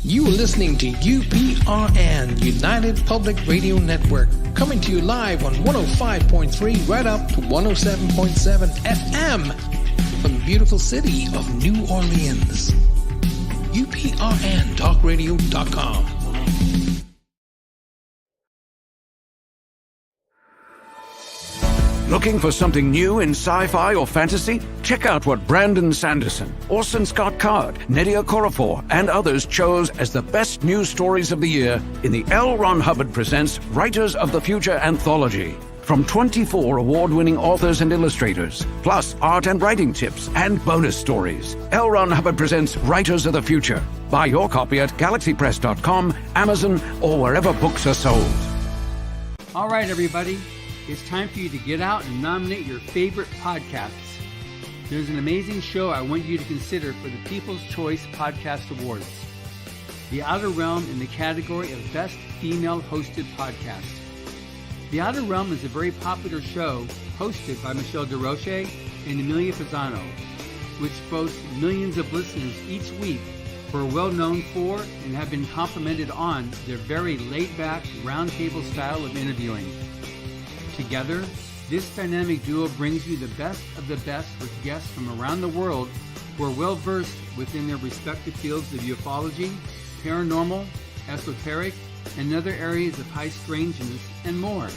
You are listening to UPRN, United Public Radio Network, coming to you live on 105.3 right up to 107.7 FM from the beautiful city of New Orleans. UPRNTalkRadio.com. Looking for something new in sci-fi or fantasy? Check out what Brandon Sanderson, Orson Scott Card, Nnedi Okorafor, and others chose as the best news stories of the year in the L. Ron Hubbard Presents Writers of the Future Anthology. From 24 award-winning authors and illustrators, plus art and writing tips and bonus stories. L. Ron Hubbard Presents Writers of the Future. Buy your copy at galaxypress.com, Amazon, or wherever books are sold. All right, everybody. It's time for you to get out and nominate your favorite podcasts. There's an amazing show I want you to consider for the People's Choice Podcast Awards. The Outer Realm in the category of Best Female Hosted Podcast. The Outer Realm is a very popular show hosted by Michelle DeRoche and Amelia Pisano, which boasts millions of listeners each week who are well known for and have been complimented on their very laid-back, roundtable style of interviewing. Together, this dynamic duo brings you the best of the best with guests from around the world who are well-versed within their respective fields of ufology, paranormal, esoteric, and other areas of high strangeness, and more.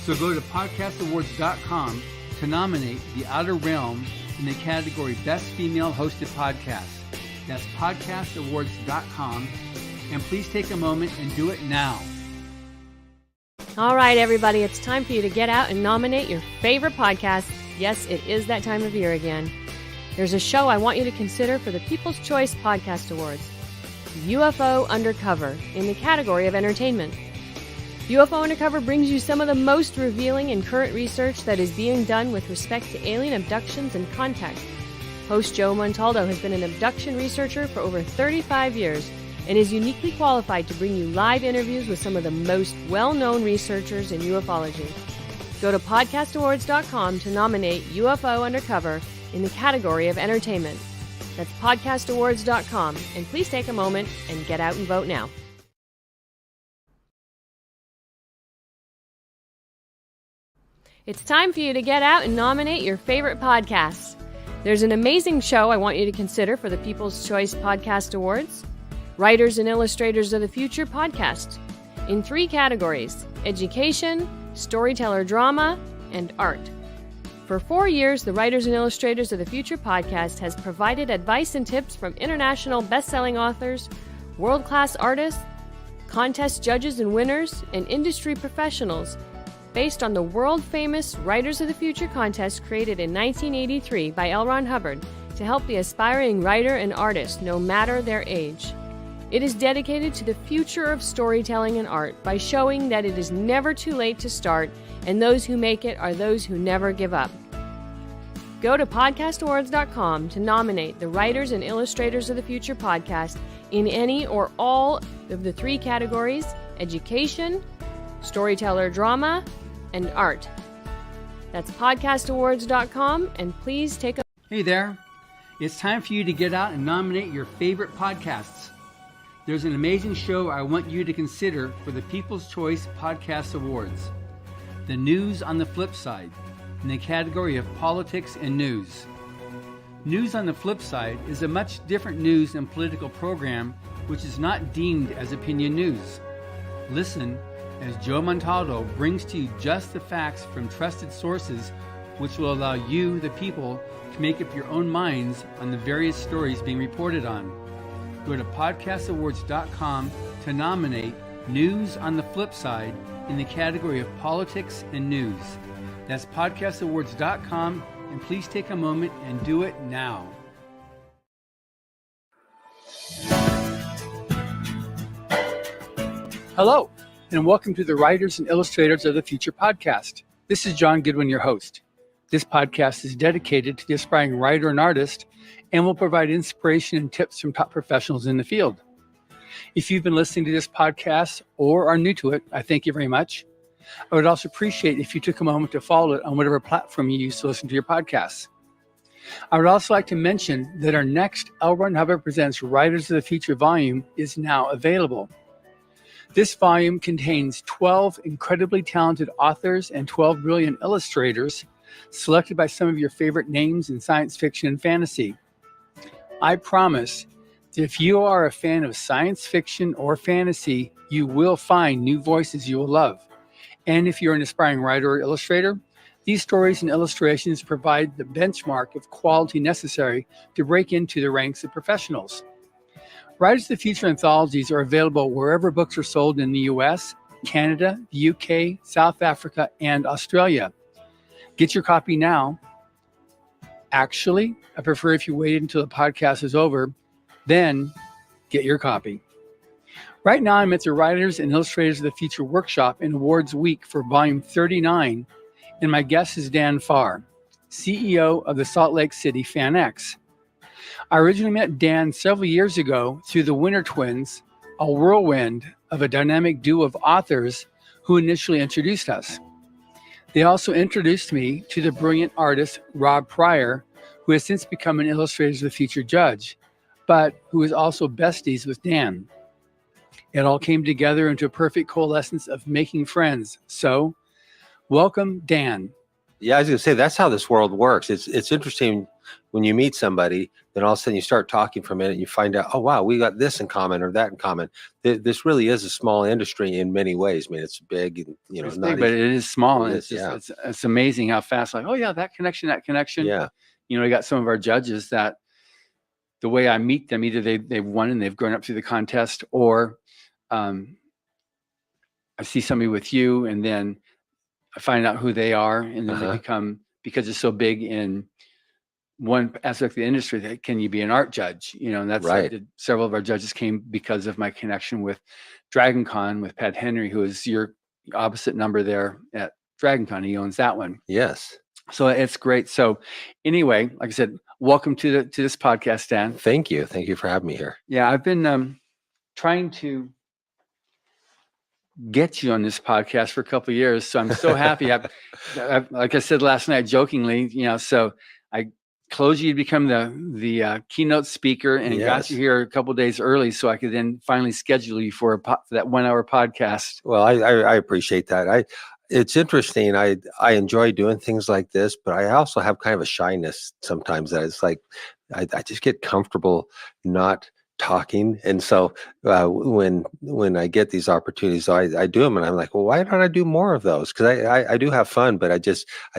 So go to podcastawards.com to nominate The Outer Realm in the category Best Female Hosted Podcast. That's podcastawards.com, and please take a moment and do it now. All right, everybody, it's time for you to get out and nominate your favorite podcast. Yes, it is that time of year again. There's a show I want you to consider for the People's Choice Podcast Awards. UFO Undercover in the category of entertainment. UFO Undercover brings you some of the most revealing and current research that is being done with respect to alien abductions and contact. Host Joe Montaldo has been an abduction researcher for over 35 years and is uniquely qualified to bring you live interviews with some of the most well-known researchers in ufology. Go to podcastawards.com to nominate UFO Undercover in the category of entertainment. That's podcastawards.com, and please take a moment and get out and vote now. It's time for you to get out and nominate your favorite podcasts. There's an amazing show I want you to consider for the People's Choice Podcast Awards. Writers and Illustrators of the Future podcast in 3 categories: education, storyteller drama, and art. For 4 years, the Writers and Illustrators of the Future podcast has provided advice and tips from international best-selling authors, world-class artists, contest judges and winners, and industry professionals based on the world-famous Writers of the Future contest created in 1983 by L. Ron Hubbard to help the aspiring writer and artist no matter their age. It is dedicated to the future of storytelling and art by showing that it is never too late to start, and those who make it are those who never give up. Go to podcastawards.com to nominate the Writers and Illustrators of the Future podcast in any or all of the 3 categories: education, storyteller drama, and art. That's podcastawards.com, and please take a... Hey there. It's time for you to get out and nominate your favorite podcasts. There's an amazing show I want you to consider for the People's Choice Podcast Awards. The News on the Flip Side, in the category of politics and news. News on the Flip Side is a much different news and political program which is not deemed as opinion news. Listen as Joe Montaldo brings to you just the facts from trusted sources which will allow you, the people, to make up your own minds on the various stories being reported on. Go to podcastawards.com to nominate News on the Flip Side in the category of politics and news. That's podcastawards.com, and please take a moment and do it now. Hello, and welcome to the Writers and Illustrators of the Future podcast. This is John Goodwin, your host. This podcast is dedicated to the aspiring writer and artist and will provide inspiration and tips from top professionals in the field. If you've been listening to this podcast or are new to it, I thank you very much. I would also appreciate if you took a moment to follow it on whatever platform you use to listen to your podcasts. I would also like to mention that our next L. Ron Hubbard Presents Writers of the Future volume is now available. This volume contains 12 incredibly talented authors and 12 brilliant illustrators selected by some of your favorite names in science fiction and fantasy. I promise that if you are a fan of science fiction or fantasy, you will find new voices you will love. And if you're an aspiring writer or illustrator, these stories and illustrations provide the benchmark of quality necessary to break into the ranks of professionals. Writers of the Future anthologies are available wherever books are sold in the US, Canada, the UK, South Africa, and Australia. Get your copy now. Actually, I prefer if you wait until the podcast is over, then get your copy. Right now, I'm at the Writers and Illustrators of the Future Workshop and Awards Week for Volume 39, and my guest is Dan Farr, CEO of the Salt Lake City FanX. I originally met Dan several years ago through the Winter Twins, a whirlwind of a dynamic duo of authors who initially introduced us. They also introduced me to the brilliant artist Rob Pryor, who has since become an Illustrators of the Future judge, but who is also besties with Dan. It all came together into a perfect coalescence of making friends. So, welcome, Dan. Yeah, I was going to say, that's how this world works. It's interesting when you meet somebody, then all of a sudden you start talking for a minute and you find out, oh, wow, we got this in common or that in common. This really is a small industry in many ways. I mean, it's big, and, it's big, but it is small. And yeah. It's amazing how fast, like, oh, yeah, that connection. Yeah. We got some of our judges that the way I meet them, either they've won and they've grown up through the contest, or I see somebody with you and then I find out who they are, and then they become, because it's so big in one aspect of the industry, that can you be an art judge? And that's right. Several of our judges came because of my connection with Dragon Con with Pat Henry, who is your opposite number there at Dragon Con. He owns that one. Yes. So it's great. So anyway, like I said, welcome to this podcast, Dan. Thank you. Thank you for having me here. Yeah, I've been trying to get you on this podcast for a couple of years, so I'm so happy. I've, like I said last night, jokingly, so I closed you to become the keynote speaker, and got you here a couple of days early, so I could then finally schedule you for that 1 hour podcast. Well, I appreciate that. It's interesting. I enjoy doing things like this, but I also have kind of a shyness sometimes that it's like I just get comfortable not talking. And so when I get these opportunities, I do them, and I'm like, well, why don't I do more of those? Because I do have fun, but I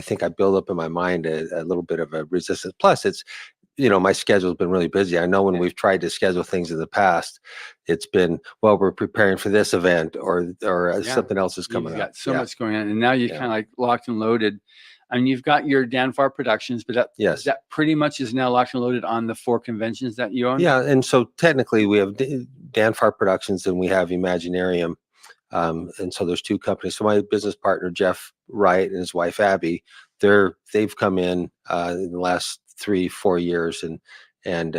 think I build up in my mind a little bit of a resistance. Plus, it's, my schedule's been really busy. I know when we've tried to schedule things in the past, it's been, well, we're preparing for this event or something else is coming up. You've got so much going on, and now you're kind of like locked and loaded. I mean, you've got your Dan Farr Productions, but that pretty much is now locked and loaded on the 4 conventions that you own? Yeah, and so technically we have Dan Farr Productions and we have Imaginarium. And so there's 2 companies. So my business partner, Jeff Wright, and his wife, Abby, they've come in the last 3-4 years and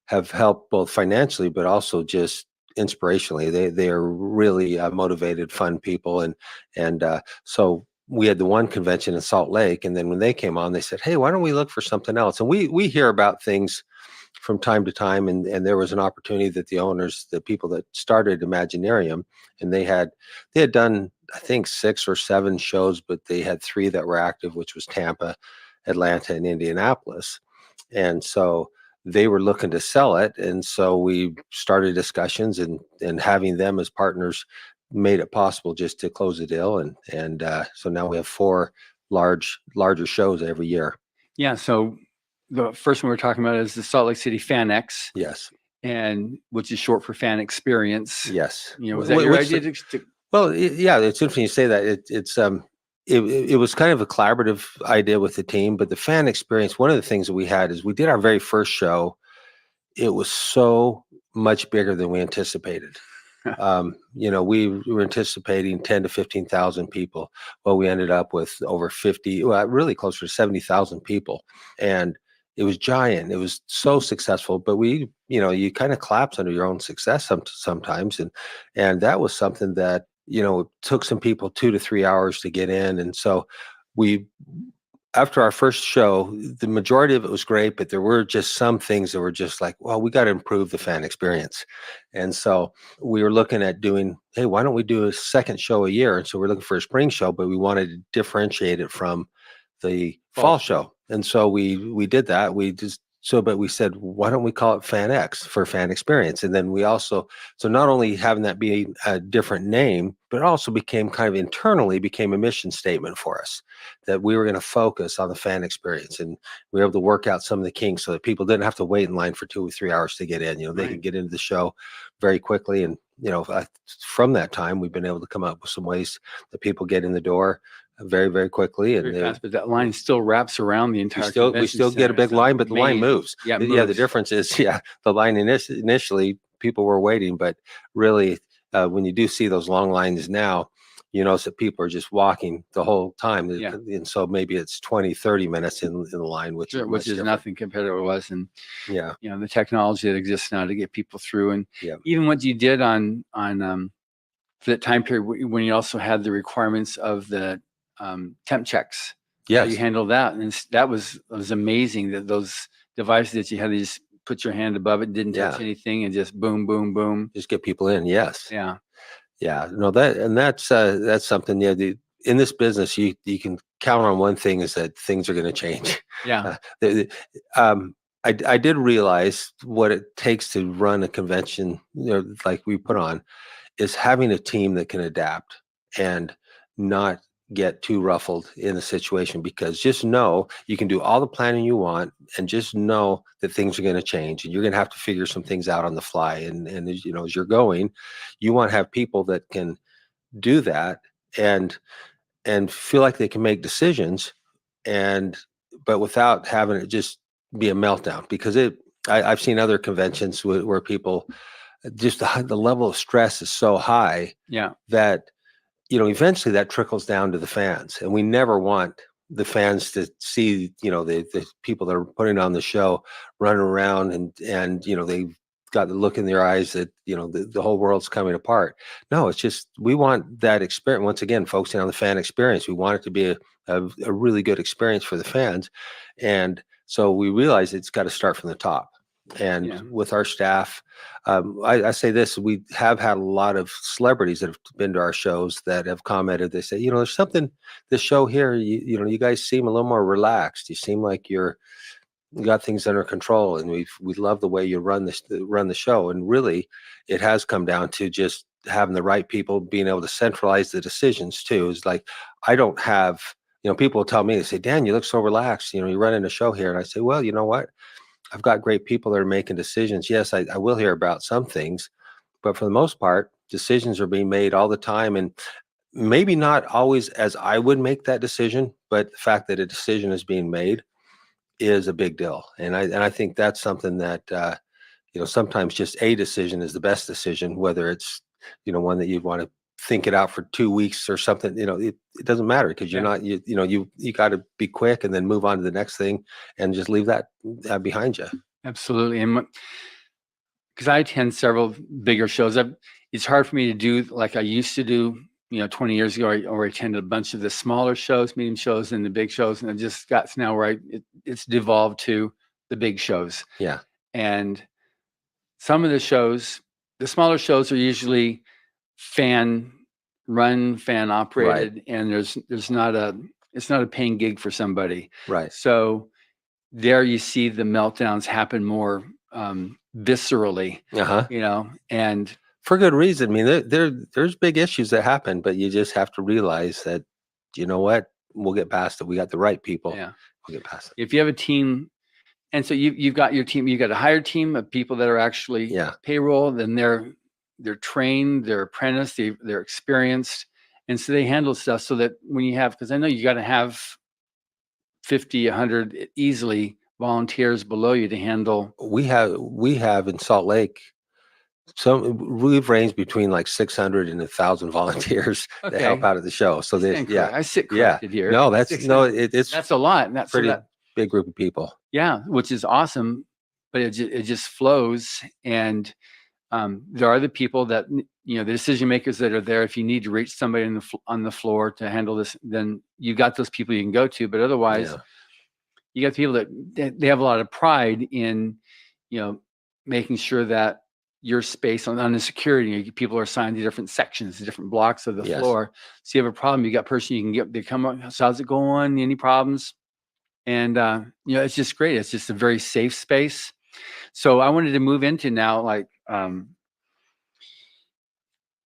have helped both financially, but also just inspirationally. They are really motivated, fun people. And so we had the one convention in Salt Lake, and then when they came on, they said, hey, why don't we look for something else? And we hear about things from time to time, and there was an opportunity that the people that started Imaginarium, and they had done, I think, 6 or 7 shows, but they had 3 that were active, which was Tampa, Atlanta, and Indianapolis. And so they were looking to sell it, and so we started discussions, and having them as partners made it possible just to close the deal, and so now we have 4 larger shows every year. Yeah. So the first one we're talking about is the Salt Lake City FanX. Yes. And which is short for Fan Experience. Yes. Was that your idea? Well, yeah, it's interesting you say that. It was kind of a collaborative idea with the team, but the Fan Experience, one of the things that we had is we did our very first show. It was so much bigger than we anticipated. We were anticipating 10 to 15,000 people. Well, we ended up with over 50, really closer to 70,000 people. And it was giant. It was so successful, but you kind of collapse under your own success sometimes. And that was something that, it took some people 2 to 3 hours to get in. And so we after our first show, the majority of it was great, but there were just some things that were just like, well, we got to improve the fan experience. And so we were looking at doing, hey, why don't we do a second show a year? And so we're looking for a spring show, but we wanted to differentiate it from the fall show. And so we did that. But we said, why don't we call it FanX for fan experience? And then we also, so not only having that be a different name, but it also became kind of internally became a mission statement for us that we were going to focus on the fan experience. And we were able to work out some of the kinks so that people didn't have to wait in line for 2 or 3 hours to get in. They could get into the show very quickly. And, from that time, we've been able to come up with some ways that people get in the door very, very quickly. And very fast, but that line still wraps around the entire we still get a big line, but the line moves. Yeah, the difference is, the line initially people were waiting, but really when you do see those long lines now, you notice that people are just walking the whole time. Yeah. And so maybe it's 20, 30 minutes in the line, which is nothing compared to what it was. And yeah, the technology that exists now to get people through. And yeah, even what you did on for that time period when you also had the requirements of the temp checks. yes, You handled that, and that was amazing. That those devices that you had to just put your hand above it, didn't touch anything, and just boom, boom, boom, just get people in. Yes, yeah. No, that's something. Yeah, in this business, you can count on one thing is that things are going to change. Yeah. I did realize what it takes to run a convention, like we put on, is having a team that can adapt and not get too ruffled in the situation, because just know you can do all the planning you want and just know that things are going to change and you're going to have to figure some things out on the fly. And as you're going, you want to have people that can do that and feel like they can make decisions, but without having it just be a meltdown, because I've seen other conventions where people just the level of stress is so high that eventually that trickles down to the fans, and we never want the fans to see the people that are putting on the show running around and they've got the look in their eyes that the whole world's coming apart. No, it's just we want that experience. Once again, focusing on the fan experience, we want it to be a really good experience for the fans, and so we realize it's got to start from the top. And with our staff, I say this, we have had a lot of celebrities that have been to our shows that have commented. They say, there's something, this show here, you guys seem a little more relaxed. You seem like you got things under control, and we love the way you run the show. And really, it has come down to just having the right people, being able to centralize the decisions too. Is like, I don't have, people will tell me, they say, Dan, you look so relaxed. You're running a show here. And I say, well, you know what? I've got great people that are making decisions. Yes, I will hear about some things, but for the most part, decisions are being made all the time, and maybe not always as I would make that decision, but the fact that a decision is being made is a big deal. And I think that's something that sometimes just a decision is the best decision, whether it's one that you want to think it out for 2 weeks or something. It doesn't matter, because you're not you got to be quick and then move on to the next thing and just leave that behind you. Absolutely. And because I attend several bigger shows, it's hard for me to do like I used to do 20 years ago, or I attended a bunch of the smaller shows, medium shows, and the big shows, and it just got to now where it's devolved to the big shows. Yeah. And some of the shows, the smaller shows, are usually fan run, fan operated, right, and it's not a paying gig for somebody. Right. So there you see the meltdowns happen more viscerally, and for good reason. I mean, there's big issues that happen, but you just have to realize that, we'll get past it. We got the right people. Yeah. We'll get past it. If you have a team, and so you've got your team, you got a hired team of people that are actually payroll, then they're trained, they're apprenticed, they're experienced. And so they handle stuff so that when you have, because I know you got to have 50, 100 easily volunteers below you to handle. We have in Salt Lake, we've ranged between like 600 and 1,000 volunteers that help out at the show. So I sit corrected here. No, that's a lot. And that's pretty big group of people. Yeah, which is awesome, but it just flows. And there are the people that the decision makers that are there. If you need to reach somebody on the floor to handle this, then you got those people you can go to. But otherwise, you got people that they have a lot of pride in, making sure that your space on the security, people are assigned to different sections, different blocks of the floor. So you have a problem, you got a person you can get, they come up, so how's it going? Any problems? And, it's just great. It's just a very safe space. So I wanted to move into now like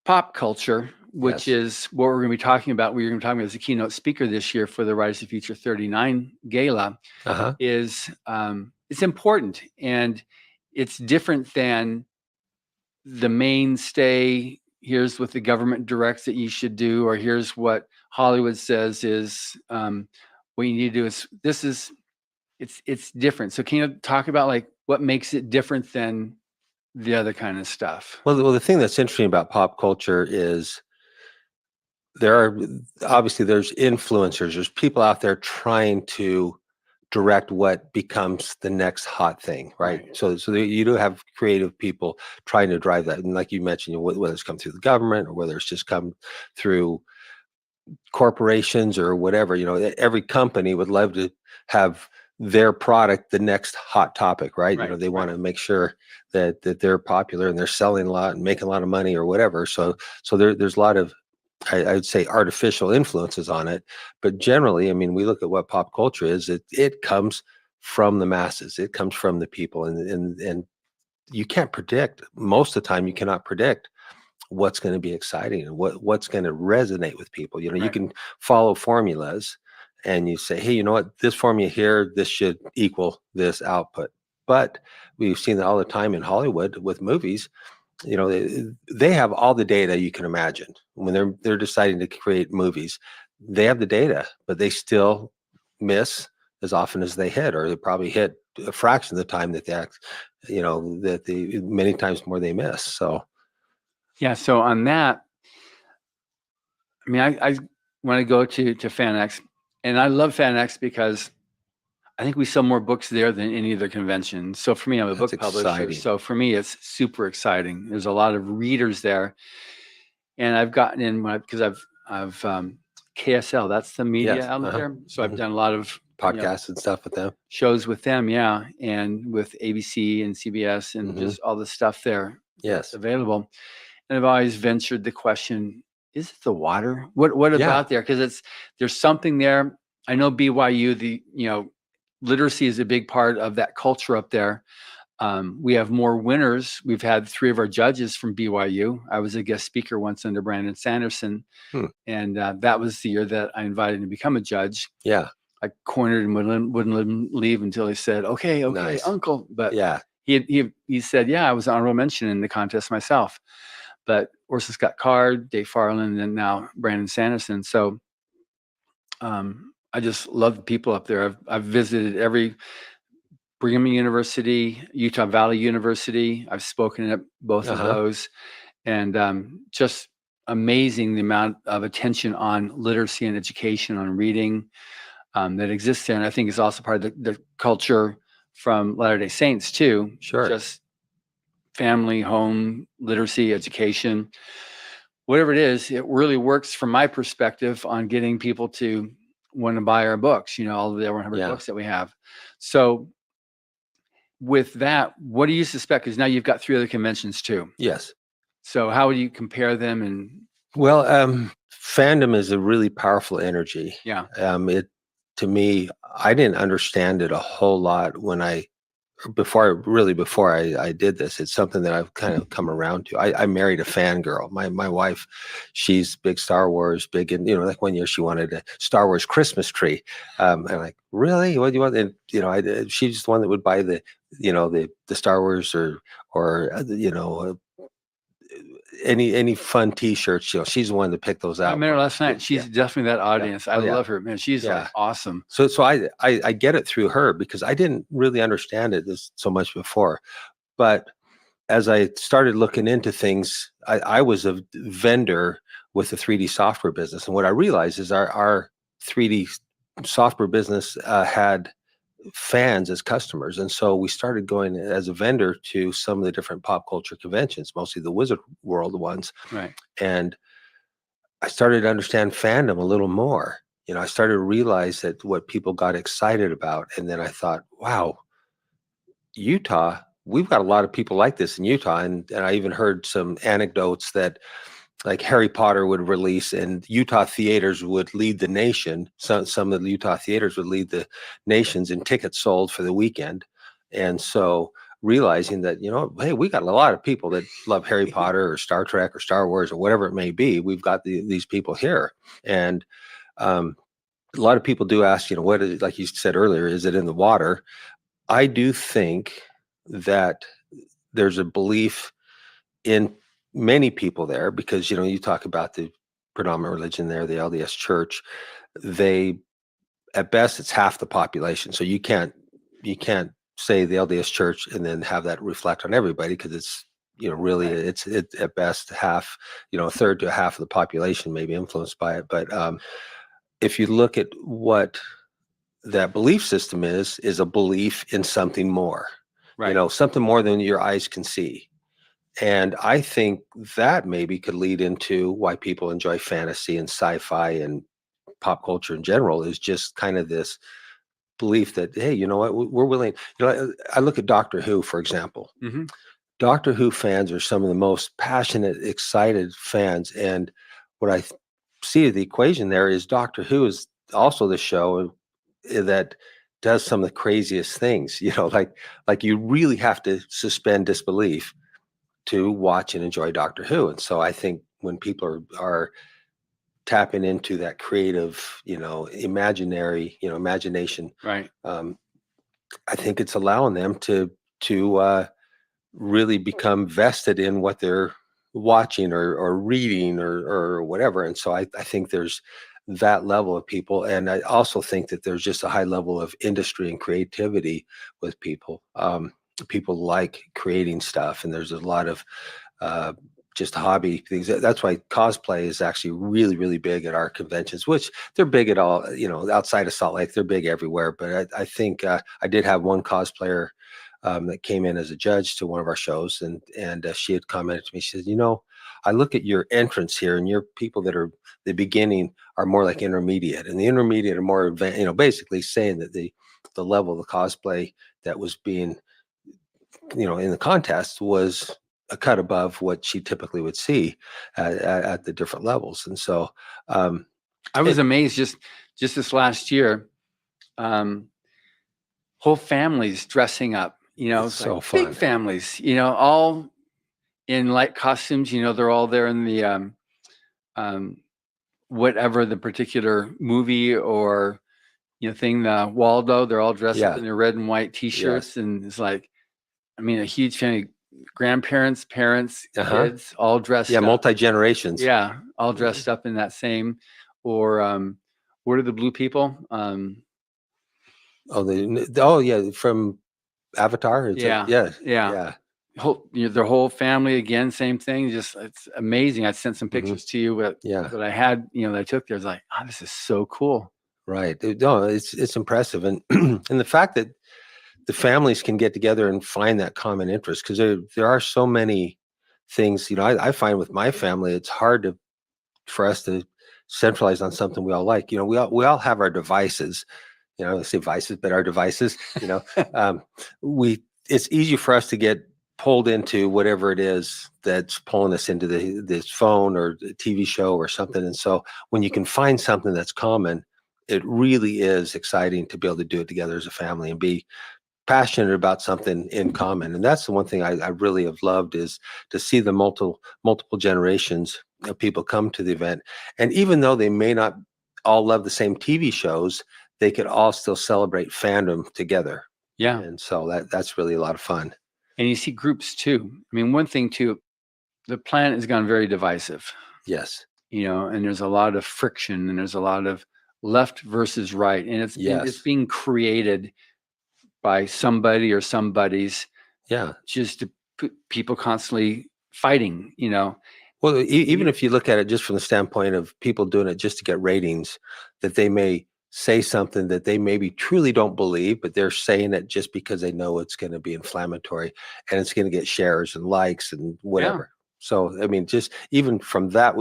pop culture, which is what we're going to be talking about. We're going to be talking about as a keynote speaker this year for the Rise of Future 39 Gala. Is it's important, and it's different than the mainstay. Here's what the government directs that you should do, or here's what Hollywood says is what you need to do. It's different. So can you talk about like what makes it different than the other kind of stuff? Well, the thing that's interesting about pop culture is there's influencers, there's people out there trying to direct what becomes the next hot thing, right? So you do have creative people trying to drive that, and like you mentioned, whether it's come through the government or whether it's just come through corporations or whatever. Every company would love to have their product the next hot topic, right? They want to make sure that they're popular and they're selling a lot and making a lot of money or whatever. So there's a lot of, I would say, artificial influences on it. But generally, I mean, we look at what pop culture is. It comes from the masses. It comes from the people, and you can't predict. Most of the time, you cannot predict what's going to be exciting and what's going to resonate with people. You can follow formulas, and you say, hey, you know what? This formula here, this should equal this output. But we've seen that all the time in Hollywood with movies. They have all the data you can imagine when they're deciding to create movies. They have the data, but they still miss as often as they hit, or they probably hit a fraction of the time that they act, many times more they miss. So, yeah. So on that, I mean, I want to go to FanX, and I love FanX because I think we sell more books there than any other convention. So for me, I'm a book publisher. Exciting. So for me, it's super exciting. There's a lot of readers there, and I've gotten in because I've KSL. That's the media outlet there. So I've done a lot of podcasts and stuff with them, shows with them, and with ABC and CBS and just all the stuff there. Yes, available. And I've always ventured the question: is it the water? What about there? Because there's something there. I know BYU, literacy is a big part of that culture up there. We have more winners. We've had 3 of our judges from BYU. I was a guest speaker once under Brandon Sanderson, and that was the year that I invited him to become a judge. Yeah, I cornered him, wouldn't let him leave until he said, "Okay, nice. Uncle." But he said, "Yeah, I was an honorable mention in the contest myself." But Orson Scott Card, Dave Farland, and now Brandon Sanderson. So I just love the people up there. I've visited every Brigham University, Utah Valley University. I've spoken at both of those, and just amazing the amount of attention on literacy and education, on reading that exists there. And I think it's also part of the culture from Latter-day Saints too. Sure. Just family, home, literacy, education, whatever it is, it really works from my perspective on getting people to want to buy our books, all of the 100 books that we have. So with that, what do you suspect? Because now you've got 3 other conventions too. Yes. So how would you compare them? And well, fandom is a really powerful energy. Yeah. To me, I didn't understand it a whole lot before I did this. It's something that I've kind of come around to. I married a fangirl. My wife, she's big Star Wars, big, and like one year she wanted a Star Wars Christmas tree. I'm like, really? What do you want? And she's the one that would buy the Star Wars or any fun T-shirts. She's the one to pick those out. I met her last night. She's definitely that audience. I love her, man. She's like awesome. So I get it through her because I didn't really understand it so much before. But as I started looking into things, I was a vendor with the 3D software business, and what I realized is our 3D software business had fans as customers. And so we started going as a vendor to some of the different pop culture conventions, mostly the Wizard World ones. Right. And I started to understand fandom a little more. I started to realize that what people got excited about. And then I thought, wow, Utah, we've got a lot of people like this in Utah. And I even heard some anecdotes that like Harry Potter would release and Utah theaters would lead the nation. Some of the Utah theaters would lead the nations in tickets sold for the weekend. And so realizing that, hey, we got a lot of people that love Harry Potter or Star Trek or Star Wars or whatever it may be. We've got these people here. And a lot of people do ask, what is, like you said earlier, is it in the water? I do think that there's a belief in many people there because, you talk about the predominant religion there, the LDS Church, at best, it's half the population. So you can't say the LDS Church and then have that reflect on everybody because it's, really Right. it's at best half, a third to a half of the population may be influenced by it. But if you look at what that belief system is a belief in something more, Right. something more than your eyes can see. And I think that maybe could lead into why people enjoy fantasy and sci-fi and pop culture in general is just kind of this belief that, hey, you know what, we're willing. I look at Doctor Who, for example. Mm-hmm. Doctor Who fans are some of the most passionate, excited fans. And what I see the equation there is Doctor Who is also the show that does some of the craziest things, like you really have to suspend disbelief to watch and enjoy Doctor Who. And so I think when people are tapping into that creative, imagination, Right. I think it's allowing them to really become vested in what they're watching or reading or whatever. And so I think there's that level of people. And I also think that there's just a high level of industry and creativity with people. People like creating stuff, and there's a lot of just hobby things. That's why cosplay is actually really, really big at our conventions, which they're big at all, outside of Salt Lake, they're big everywhere. But I think I did have one cosplayer that came in as a judge to one of our shows, and she had commented to me. She said, I look at your entrance here, and your people that are the beginning are more like intermediate, and the intermediate are more advanced. Basically saying that the level of the cosplay that was being, in the contest was a cut above what she typically would see at the different levels. And so I was amazed just this last year. Whole families dressing up, It's so fun. big families, all in light costumes. They're all there in the whatever the particular movie or thing. The Waldo, they're all dressed up in their red and white T-shirts, and it's like, a huge family, grandparents, parents, kids, all dressed up. Multi-generations. Yeah, all dressed up in that same, or what are the blue people? From Avatar. Yeah. Their whole family again, same thing. Just it's amazing. I sent some pictures to you that I had, that I took there. I was like, oh, this is so cool. Right. No, it's impressive, and and the fact that the families can get together and find that common interest, because there are so many things. I find with my family, it's hard for us to centralize on something we all like. We all have our devices. I say vices, but our devices. It's easy for us to get pulled into whatever it is that's pulling us into this phone or the TV show or something. And so when you can find something that's common, it really is exciting to be able to do it together as a family and be passionate about something in common. And that's the one thing I really have loved, is to see the multiple generations of people come to the event. And even though they may not all love the same TV shows, they could all still celebrate fandom together. Yeah. And so that's really a lot of fun. And you see groups too. One thing too, the planet has gone very divisive. Yes. And there's a lot of friction, and there's a lot of left versus right. And it's being created by somebody or somebody's, just to put people constantly fighting, Well, even if you look at it just from the standpoint of people doing it just to get ratings, that they may say something that they maybe truly don't believe, but they're saying it just because they know it's going to be inflammatory and it's going to get shares and likes and whatever. So, I mean, just even from that,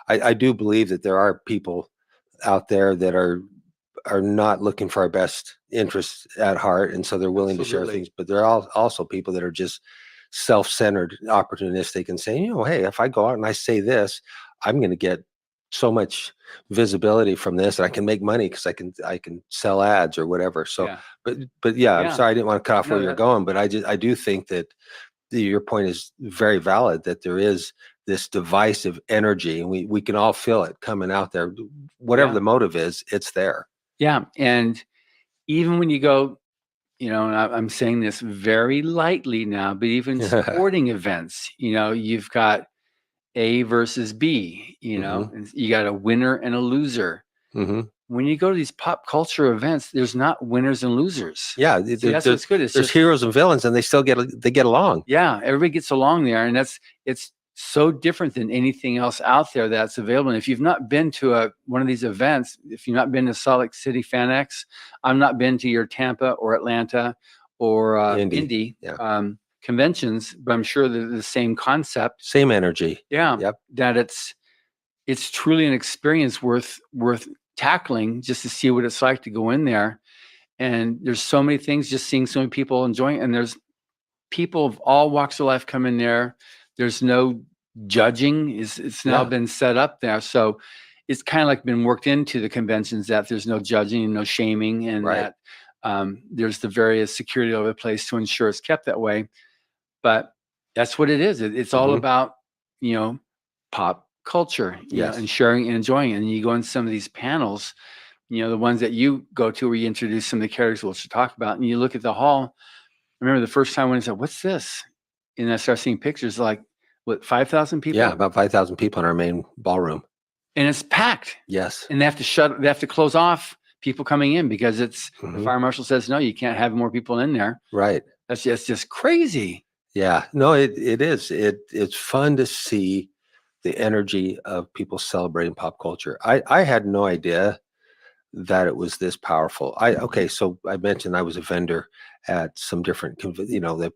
I do believe that there are people out there that are not looking for our best interests at heart, and so they're willing to share things. But there are also people that are just self-centered, opportunistic, and saying, hey, if I go out and I say this, I'm going to get so much visibility from this, and I can make money because I can sell ads or whatever. So, but yeah, I'm sorry, I didn't want to cut off where you're going, but I do think that your point is very valid, that there is this divisive energy, and we can all feel it coming out there. Whatever the motive is, it's there. Yeah. And even when you go, and I'm saying this very lightly now, but even sporting events, you've got A versus B, and you got a winner and a loser. When you go to these pop culture events, there's not winners and losers. Yeah, that's what's good. There's heroes and villains, and they still get along. Yeah, everybody gets along there, and it's so different than anything else out there that's available. And if you've not been to one of these events, if you've not been to Salt Lake City FanX, I've not been to your Tampa or Atlanta or Indy conventions, but I'm sure they're the same concept, same energy. Yeah, that it's truly an experience worth tackling just to see what it's like to go in there. And there's so many things, just seeing so many people enjoying, and there's people of all walks of life come in there. There's no judging. It's now been set up there. So it's kind of like been worked into the conventions that there's no judging and no shaming, and that there's the various security over the place to ensure it's kept that way. But that's what it is. It's all about, pop culture, and sharing and enjoying it. And you go in some of these panels, the ones that you go to where you introduce some of the characters we'll talk about, and you look at the hall. I remember the first time when I said, "What's this?" And I started seeing pictures like, 5,000 people? Yeah, about 5,000 people in our main ballroom. And it's packed. Yes. And they have to close off people coming in because the fire marshal says, no, you can't have more people in there. Right. That's just crazy. Yeah. No, it is. It's fun to see the energy of people celebrating pop culture. I had no idea that it was this powerful. So I mentioned I was a vendor at some different, the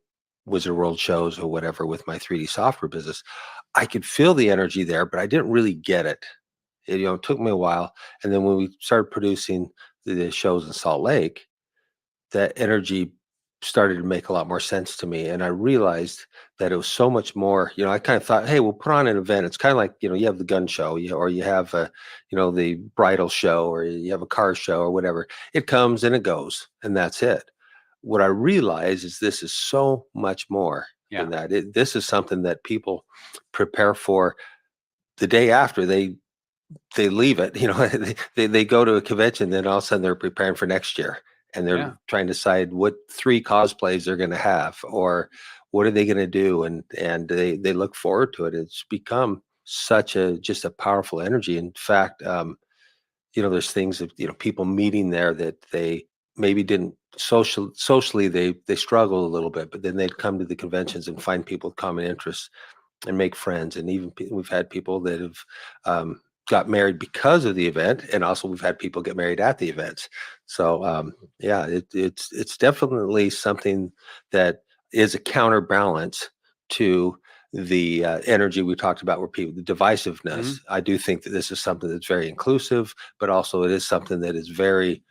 Wizard World shows or whatever with my 3D software business. I could feel the energy there, but I didn't really get it. It took me a while. And then when we started producing the shows in Salt Lake, that energy started to make a lot more sense to me. And I realized that it was so much more, I kind of thought, hey, we'll put on an event. It's kind of like, you have the gun show, or you have, the bridal show, or you have a car show or whatever. It comes and it goes, and that's it. What I realize is this is so much more than that. This is something that people prepare for the day after they leave it. They go to a convention, then all of a sudden they're preparing for next year, and they're trying to decide what 3 cosplays they're going to have, or what are they going to do, and they look forward to it. It's become such just a powerful energy. In fact, there's things that people meeting there that they maybe didn't socially they struggle a little bit, but then they'd come to the conventions and find people with common interests and make friends. And even we've had people that have got married because of the event, and also we've had people get married at the events. So it's definitely something that is a counterbalance to the energy we talked about, where people, the divisiveness. I do think that this is something that's very inclusive, but also it is something that is very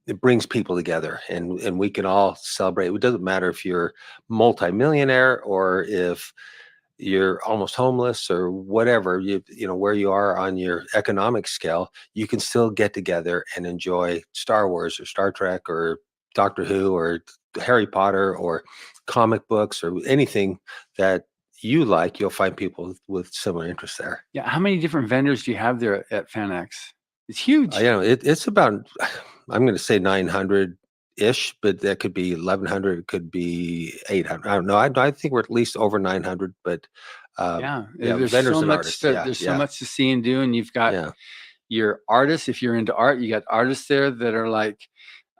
it brings people together, and we can all celebrate. It doesn't matter if you're multimillionaire or if you're almost homeless or whatever, where you are on your economic scale, you can still get together and enjoy Star Wars or Star Trek or Doctor Who or Harry Potter or comic books or anything that you like. You'll find people with similar interests there. Yeah. How many different vendors do you have there at FanX? It's huge. It's about, I'm going to say 900-ish, but that could be 1,100. It could be 800. I don't know. I think we're at least over 900. But there's vendors so and much. artists. There's so much to see and do, and you've got your artists. If you're into art, you got artists there that are like,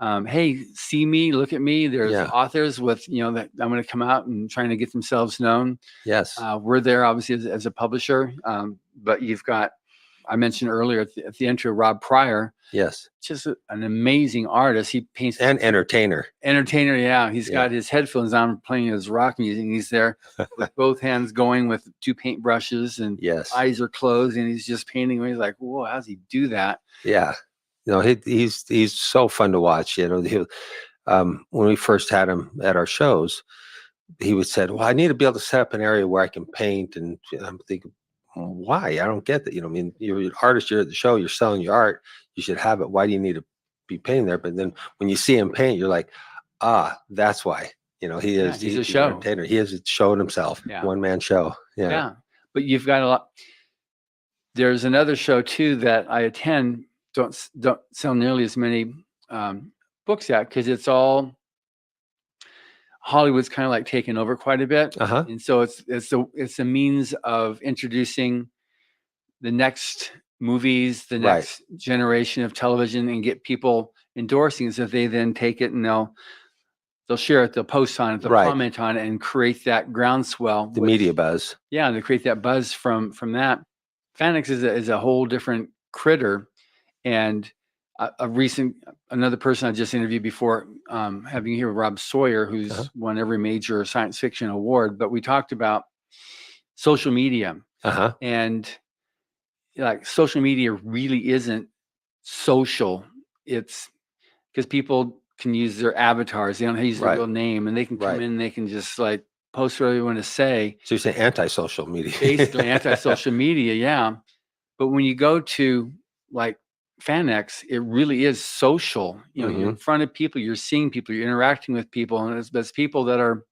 "Hey, see me, look at me." There's authors with that I'm going to come out and trying to get themselves known. Yes, we're there obviously as a publisher, but you've got I mentioned earlier at the intro, Rob Pryor, Yes. just an amazing artist. He paints And entertainer. Yeah. He's got his headphones on playing his rock music. And he's there with both hands going with 2 paintbrushes and Yes. eyes are closed and he's just painting. He's like, whoa, how's he do that? Yeah. He's so fun to watch. When we first had him at our shows, he would said, well, I need to be able to set up an area where I can paint. And I'm thinking, why? I don't get that. You're an artist, you're at the show, you're selling your art, you should have it. Why do you need to be painting there? But then when you see him paint, you're like, that's why. He is. He's a show. Entertainer. He is showing himself. Yeah. One man show. Yeah. But you've got a lot. There's another show too that I attend. Don't sell nearly as many books at because it's all Hollywood's kind of like taken over quite a bit, and so it's a means of introducing the next movies, the next generation of television, and get people endorsing it. So they then take it and they'll share it, they'll post on it, they'll comment on it, and create that groundswell. The media buzz. Yeah, and they create that buzz from that. FanX is a whole different critter, and another person I just interviewed before, having you here with Rob Sawyer, who's won every major science fiction award. But we talked about social media, and like social media really isn't social. It's because people can use their avatars; they don't use their real name, and they can come in and they can just like post whatever they want to say. So you say anti-social media, basically anti-social media, yeah. But when you go to like FanX, it really is social. You're in front of people, you're seeing people, you're interacting with people, and it's people that are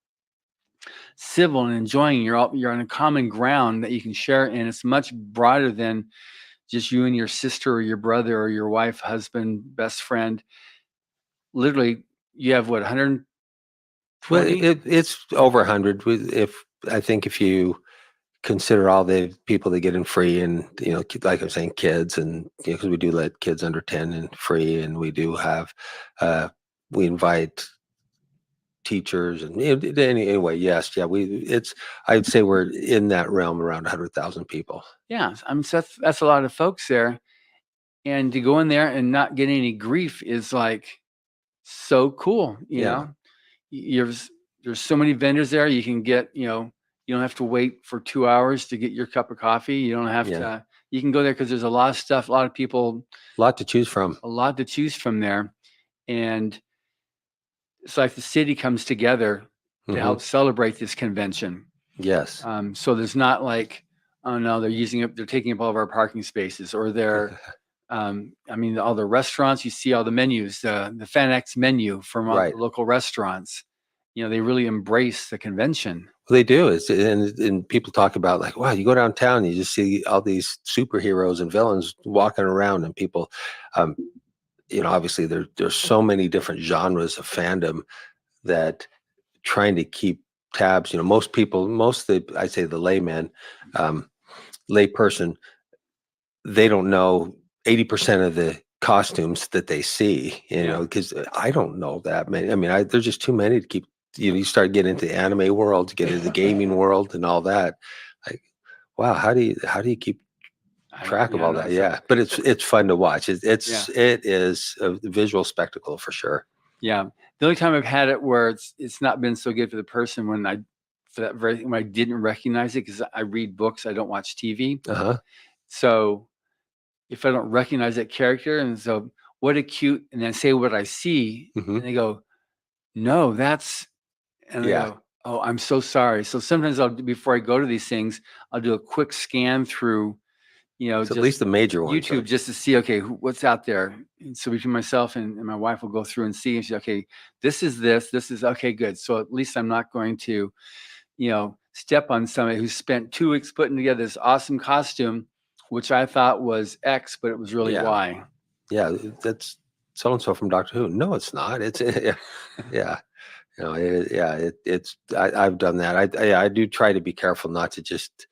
civil and enjoying. You're on a common ground that you can share, and it's much broader than just you and your sister or your brother or your wife, husband, best friend. Literally, you have what, 120? Well, it's over 100. If you consider all the people that get in free, and like I'm saying, kids, and because we do let kids under 10 in free, and we do have we invite teachers, and anyway, I'd say we're in that realm around 100,000 people. Yeah, I mean, so that's a lot of folks there, and to go in there and not get any grief is like so cool. There's so many vendors there. You can get you don't have to wait for 2 hours to get your cup of coffee. You don't have to. You can go there because there's a lot of stuff, a lot of people, a lot to choose from there, and it's like the city comes together to help celebrate this convention. Yes. So there's not like, oh no, they're taking up all of our parking spaces, or they're, all the restaurants. You see all the menus, the FanX menu from all the local restaurants. They really embrace the convention. Well, they do. And people talk about like, wow, you go downtown and you just see all these superheroes and villains walking around, and people, obviously there's so many different genres of fandom that trying to keep tabs. I'd say the layman, layperson, they don't know 80% of the costumes that they see, because I don't know that many. I mean, there's just too many to keep. You start getting into the anime world, get into the gaming world, and all that. Like, wow, how do you keep track of all that? Yeah, but it's fun to watch. It is a visual spectacle for sure. Yeah, the only time I've had it where it's not been so good for the person when I didn't recognize it, because I read books, I don't watch TV. So if I don't recognize that character, and so what a cute, and then say what I see, and they go, no, that's. And I go, oh, I'm so sorry. So sometimes before I go to these things, I'll do a quick scan through, just at least the major ones, YouTube, just to see, okay, what's out there. And so between myself and my wife will go through and see, and she's okay, this is okay, good. So at least I'm not going to, step on somebody who spent 2 weeks putting together this awesome costume, which I thought was X, but it was really Y. Yeah, that's so-and-so from Doctor Who. No, it's not. It's yeah. I've done that. I do try to be careful not to just,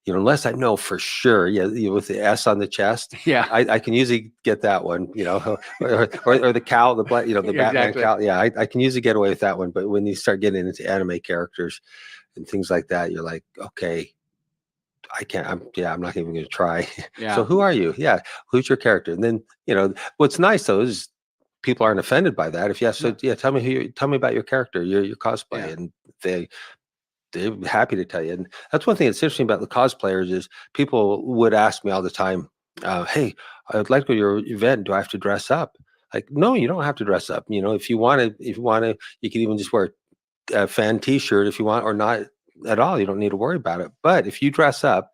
unless I know for sure. With the S on the chest. Yeah, I can usually get that one. Or the cowl, the Batman cowl. Yeah, I can usually get away with that one. But when you start getting into anime characters and things like that, you're like, okay, I can't, I'm not even going to try. Yeah. So who are you? Yeah. Who's your character? And then, what's nice though is people aren't offended by that. If yes, so yeah, tell me about your character, your cosplay. Yeah. And they're happy to tell you. And that's one thing that's interesting about the cosplayers is people would ask me all the time, hey, I would like to go to your event. Do I have to dress up? Like, no, you don't have to dress up. If you want to, you can even just wear a fan t-shirt if you want, or not at all. You don't need to worry about it. But if you dress up,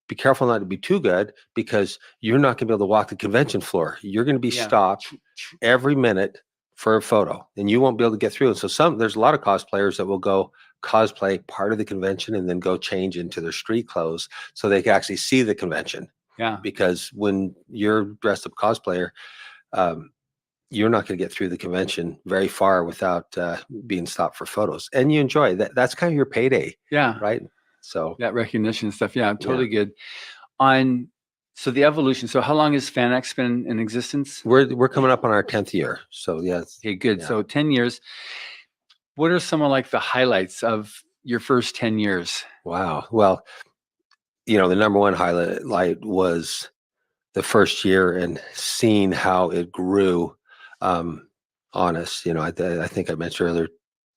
be careful not to be too good, because you're not going to be able to walk the convention floor. You're going to be stopped every minute for a photo, and you won't be able to get through. And so there's a lot of cosplayers that will go cosplay part of the convention and then go change into their street clothes so they can actually see the convention. Yeah. Because when you're dressed up cosplayer, you're not going to get through the convention very far without being stopped for photos. And you enjoy that. That's kind of your payday. Yeah. Right. So that recognition stuff. Yeah, totally good. So the evolution. So how long has FanX been in existence? We're coming up on our 10th year. So yes. Okay, good. Yeah. So 10 years. What are some of like the highlights of your first 10 years? Wow. Well, the number one highlight was the first year and seeing how it grew on us. I think I mentioned earlier,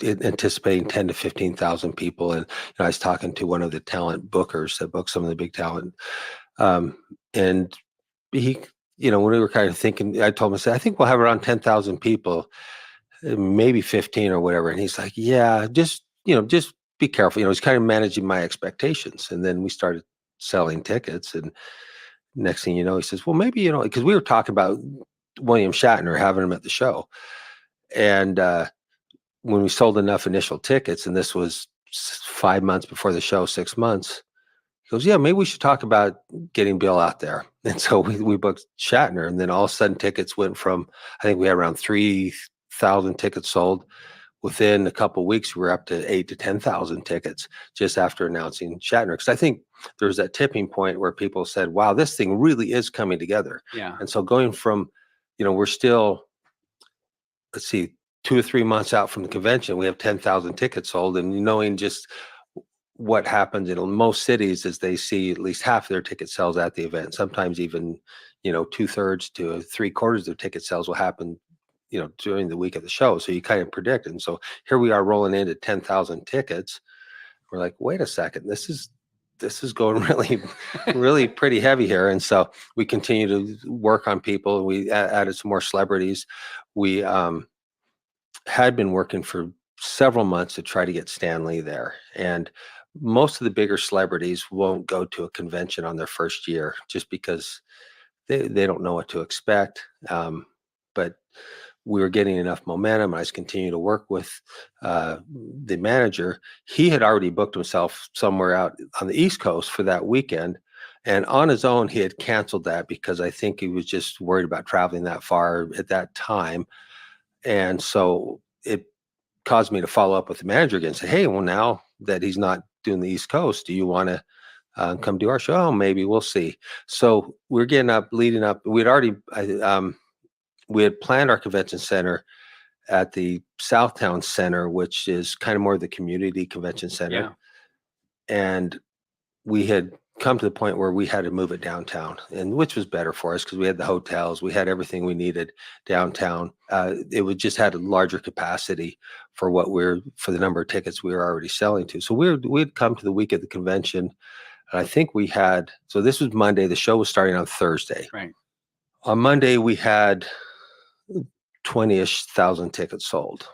anticipating 10 to 15,000 people. And I was talking to one of the talent bookers that booked some of the big talent. And he, when we were kind of thinking, I told him, I said, I think we'll have around 10,000 people, maybe 15 or whatever. And he's like, yeah, just be careful. He's kind of managing my expectations. And then we started selling tickets. And next thing you know, he says, well, maybe, because we were talking about William Shatner, having him at the show. And when we sold enough initial tickets, and this was 5 months before the show, 6 months, he goes, yeah, maybe we should talk about getting Bill out there. And so we booked Shatner, and then all of a sudden tickets went from, I think we had around 3,000 tickets sold. Within a couple of weeks, we were up to 8,000 to 10,000 tickets just after announcing Shatner. Because I think there was that tipping point where people said, wow, this thing really is coming together. Yeah. And so going from, we're still, let's see, 2 or 3 months out from the convention, we have 10,000 tickets sold. And knowing just what happens in most cities is they see at least half of their ticket sales at the event. Sometimes even, 2/3 to 3/4 of their ticket sales will happen during the week of the show. So you kind of predict. And so here we are rolling into 10,000 tickets. We're like, wait a second, this is going really, really pretty heavy here. And so we continue to work on people. We added some more celebrities. We had been working for several months to try to get Stan Lee there. And most of the bigger celebrities won't go to a convention on their first year just because they don't know what to expect. But we were getting enough momentum. I was continuing to work with the manager. He had already booked himself somewhere out on the East Coast for that weekend. And on his own, he had canceled that because I think he was just worried about traveling that far at that time. And so it caused me to follow up with the manager again and say, hey, well, now that he's not doing the East Coast, do you want to come do our show? Oh, maybe, we'll see. So we're leading up. We had planned our convention center at the Southtown Center, which is kind of more the community convention center. Yeah. And we had come to the point where we had to move it downtown, and which was better for us because we had the hotels, we had everything we needed downtown. It would just had a larger capacity for for the number of tickets we were already selling to. So we'd come to the week of the convention, and I think so this was Monday. The show was starting on Thursday. Right. On Monday, we had 20-ish thousand tickets sold.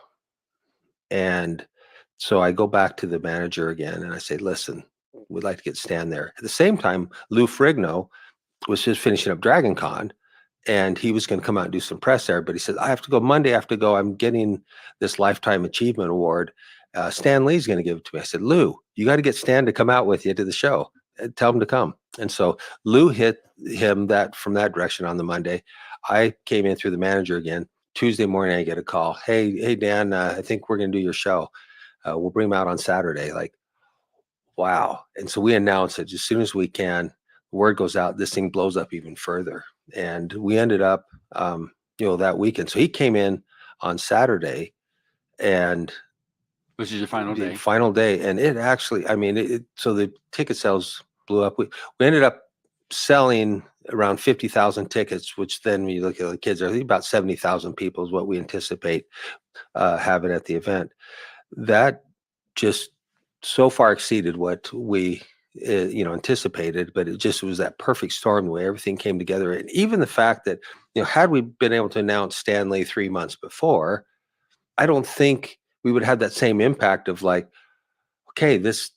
And so I go back to the manager again and I say, listen, we'd like to get Stan there. At the same time, Lou Ferrigno was just finishing up Dragon Con, and he was going to come out and do some press there. But he said, I have to go Monday. I have to go. I'm getting this Lifetime Achievement Award. Stan Lee's going to give it to me. I said, Lou, you got to get Stan to come out with you to the show. Tell him to come. And so Lou hit him from that direction on the Monday. I came in through the manager again. Tuesday morning, I get a call. Hey, Dan, I think we're going to do your show. We'll bring him out on Saturday. Like, wow. And so we announced it as soon as we can. The word goes out, this thing blows up even further. And we ended up, that weekend. So he came in on Saturday, and which is your final day. Final day. And it actually, so the ticket sales blew up. We ended up selling around 50,000 tickets, which then when you look at the kids, I think about 70,000 people is what we anticipate having at the event. That just so far exceeded what we anticipated, but it just was that perfect storm, the way everything came together. And even the fact that, had we been able to announce Stan Lee 3 months before, I don't think we would have that same impact of like, okay, this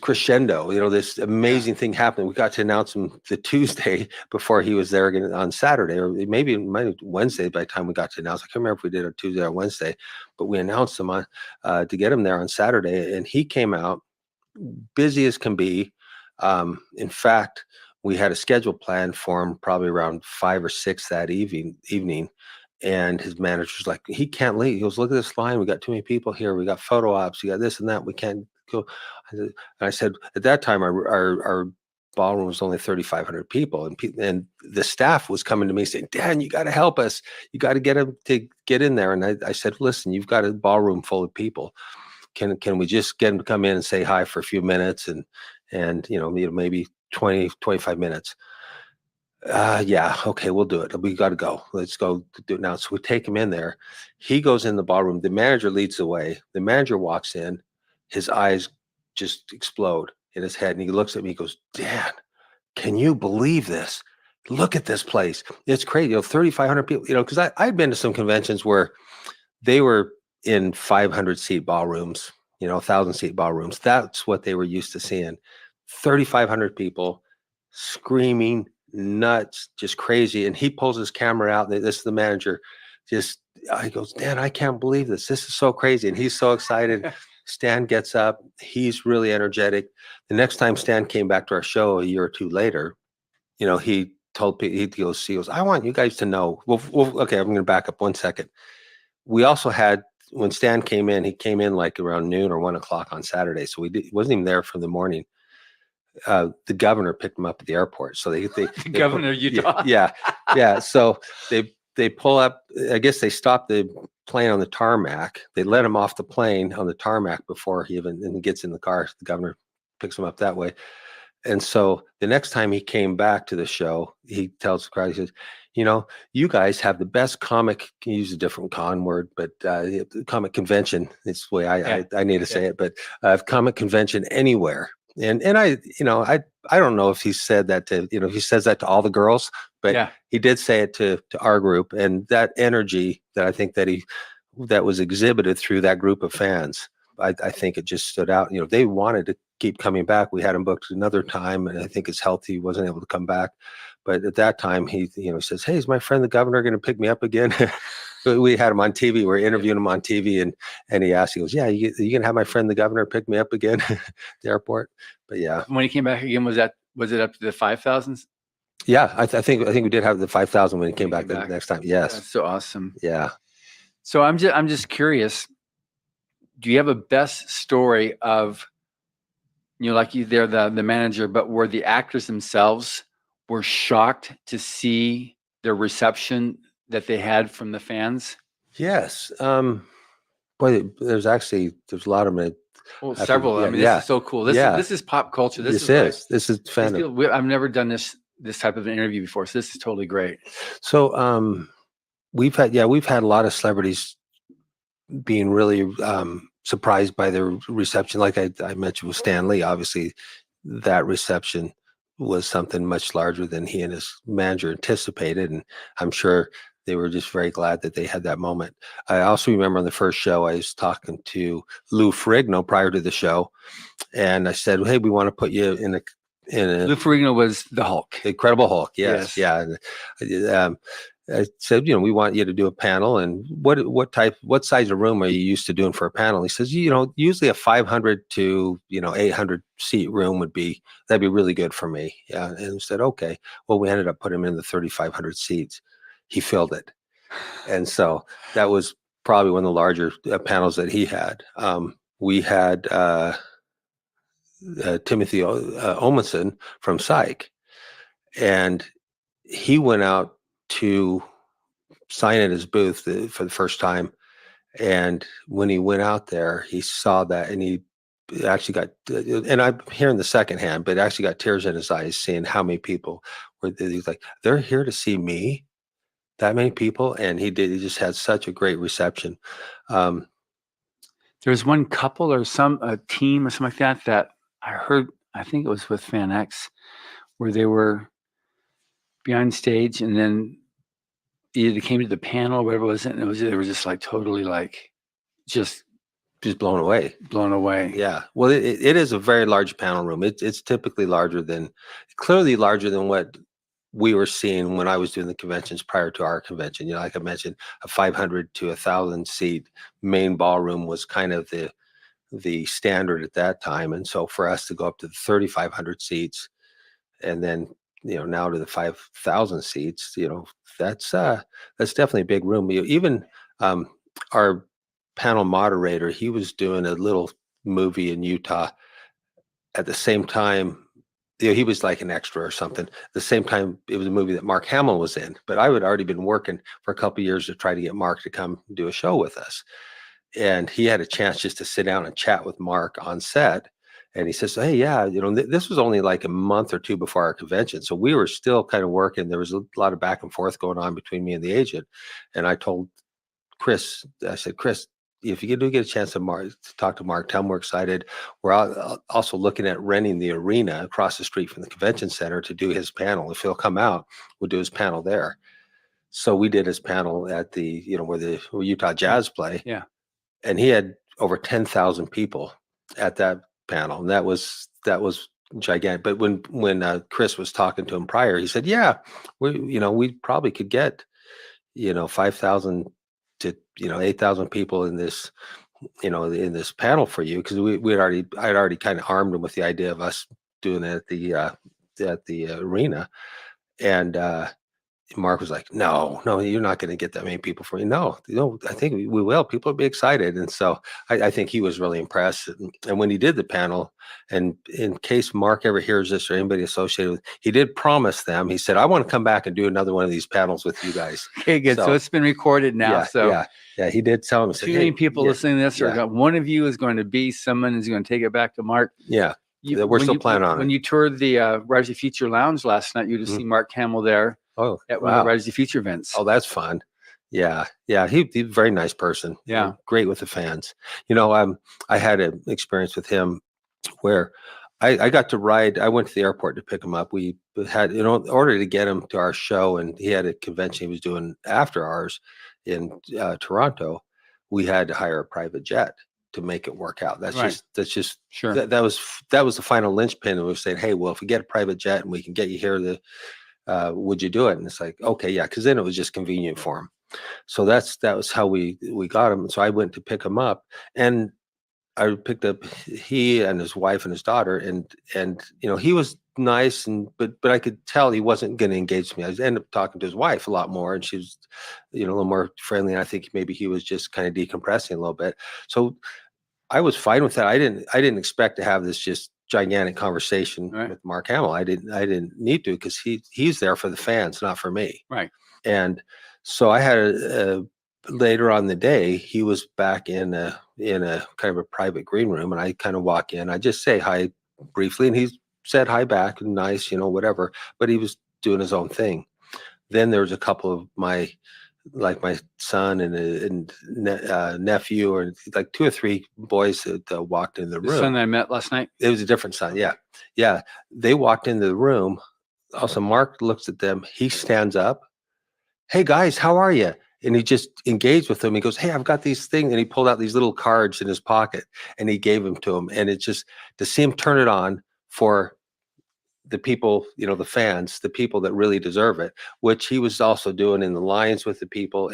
crescendo, this amazing thing happened. We got to announce him the Tuesday before he was there again on Saturday, or maybe Wednesday by the time we got to announce. I can't remember if we did it Tuesday or Wednesday, but we announced him on to get him there on Saturday, and he came out busy as can be. In fact, we had a schedule planned for him probably around 5 or 6 that evening. And his manager's like, he can't leave. He goes, look at this line. We got too many people here. We got photo ops. We got this and that. We can't go. And I said, at that time, our ballroom was only 3,500 people. And the staff was coming to me saying, Dan, you got to help us. You got to get him to get in there. And I said, listen, you've got a ballroom full of people. Can we just get him to come in and say hi for a few minutes and maybe 20, 25 minutes? Yeah, okay, we'll do it. We got to go. Let's go do it now. So we take him in there. He goes in the ballroom. The manager leads the way. The manager walks in. His eyes just explode in his head. And he looks at me. He goes, Dan, can you believe this? Look at this place. It's crazy. 3,500 people, because I'd been to some conventions where they were in 500-seat ballrooms, 1,000-seat ballrooms. That's what they were used to seeing. 3,500 people screaming, nuts, just crazy. And he pulls his camera out. This is the manager. He goes, Dan, I can't believe this. This is so crazy. And he's so excited. Stan gets up. He's really energetic. The next time Stan came back to our show a year or two later, he told people, he goes, I want you guys to know. Well, okay, I'm going to back up 1 second. We also had, when Stan came in, he came in like around noon or 1 o'clock on Saturday. So wasn't even there for the morning. The governor picked him up at the airport. So they governor of Utah. Yeah. So they pull up. I guess they stopped the plane on the tarmac. They let him off the plane on the tarmac before he even gets in the car. The governor picks him up that way. And so the next time he came back to the show, he tells the crowd, he says, you guys have the best comic, can use a different con word, but comic convention, it's the way I need to say it, but comic convention anywhere. And I don't know if he said that to, he says that to all the girls, but he did say it to our group. And that energy that I think that was exhibited through that group of fans, I think it just stood out. They wanted to keep coming back. We had him booked another time, and I think it's healthy. He wasn't able to come back. But at that time, he says, hey, is my friend the governor going to pick me up again? We had him on TV. We're interviewing him on TV, and he asked, he goes, yeah, you going to have my friend the governor pick me up again at the airport? But yeah. When he came back again, was it up to the 5,000s? Yeah, I think we did have the 5,000 when he came back the next time. Yes. That's so awesome. Yeah. So I'm just curious, do you have a best story of, like they're the manager, but were the actors themselves were shocked to see the reception that they had from the fans? Yes. Boy, there's a lot of them. Well, several. I mean, this is so cool. This is pop culture. This is fandom. I've never done this type of an interview before, so this is totally great. So we've had a lot of celebrities being really surprised by their reception. Like I mentioned with Stan Lee, obviously that reception was something much larger than he and his manager anticipated. And I'm sure they were just very glad that they had that moment. I also remember on the first show, I was talking to Lou Ferrigno prior to the show. And I said, hey, we want to put you in a Lou Ferrigno was the Hulk. Incredible Hulk. Yes. Yeah. I said, we want you to do a panel, and what size of room are you used to doing for a panel? He says, usually a 500 to 800 seat room that'd be really good for me. Yeah, and I said, okay. Well, we ended up putting him in the 3,500 seats. He filled it, and so that was probably one of the larger panels that he had. We had Timothy Omenson from Psych, and he went out to sign at his booth for the first time. And when he went out there, he saw that, and he actually got, and I'm hearing the second hand, but actually got tears in his eyes seeing how many people were. He's like, they're here to see me, that many people, and he just had such a great reception. There was one couple or a team or something like that I heard. I think it was with FanX, where they were behind stage, and then either they came to the panel or whatever it was, and they were just like totally like just blown away. Yeah. Well, it is a very large panel room. It's typically clearly larger than what we were seeing when I was doing the conventions prior to our convention. You know, like I mentioned, a 500 to 1,000 seat main ballroom was kind of the standard at that time. And so for us to go up to the 3,500 seats, and then, you know, now to the 5,000 seats, you know, that's definitely a big room. Even our panel moderator, he was doing a little movie in Utah at the same time. You know, he was like an extra or something. At the same time, it was a movie that Mark Hamill was in, but I had already been working for a couple of years to try to get Mark to come do a show with us. And he had a chance just to sit down and chat with Mark on set. And he says, hey, yeah, you know, this was only like a month or two before our convention. So we were still kind of working. There was a lot of back and forth going on between me and the agent. And I told Chris, I said, Chris, if you do get a chance to talk to Mark, tell him we're excited. We're also looking at renting the arena across the street from the convention center to do his panel. If he'll come out, we'll do his panel there. So we did his panel at the, you know, where the Utah Jazz play. Yeah. And he had over 10,000 people at that panel. And that was gigantic. But when Chris was talking to him prior, he said, yeah, we probably could get, 5,000 to 8,000 people in this panel for you, because I'd already kind of armed him with the idea of us doing it at the arena. And Mark was like, no, you're not going to get that many people for me. No, I think we will. People will be excited. And so I think he was really impressed. And when he did the panel, and in case Mark ever hears this or anybody associated with, he did promise them, he said, I want to come back and do another one of these panels with you guys. Okay, good. So it's been recorded now. Yeah, he did tell him. Too many people listening to this, or one of you is going to be someone who's going to take it back to Mark. Yeah. We're still planning on it. When you toured the Writers of Future Lounge last night, you just see Mark Hamill there. Oh, at one of the Writers of Future events. Oh, that's fun. Yeah. He's a very nice person. Yeah. Great with the fans. I had an experience with him where I got to ride. I went to the airport to pick him up. We had, in order to get him to our show, and he had a convention he was doing after ours in Toronto, we had to hire a private jet to make it work out. That's just sure. That was the final linchpin. And we were saying, hey, well, if we get a private jet and we can get you here, would you do it? And it's like, okay, yeah, because then it was just convenient for him. So that was how we got him. So I went to pick him up, and I picked up he and his wife and his daughter, and he was nice, but I could tell he wasn't going to engage me. I ended up talking to his wife a lot more, and she was a little more friendly. And I think maybe he was just kind of decompressing a little bit. So I was fine with that. I didn't expect to have this just gigantic conversation with Mark Hamill. I didn't need to, because he's there for the fans, not for me. Right. And so I had later on the day, he was back in a kind of a private green room, and I kind of walk in. I just say hi briefly, and he said hi back, and nice, whatever. But he was doing his own thing. Then there was a couple of my son and nephew, or like 2 or 3 boys that walked in the room. The son I met last night? It was a different son. Yeah. They walked into the room. Also, Mark looks at them. He stands up. Hey guys, how are you? And he just engaged with them. He goes, hey, I've got these things. And he pulled out these little cards in his pocket, and he gave them to him. And it's just to see him turn it on for the people, the fans, the people that really deserve it, which he was also doing in the lines with the people.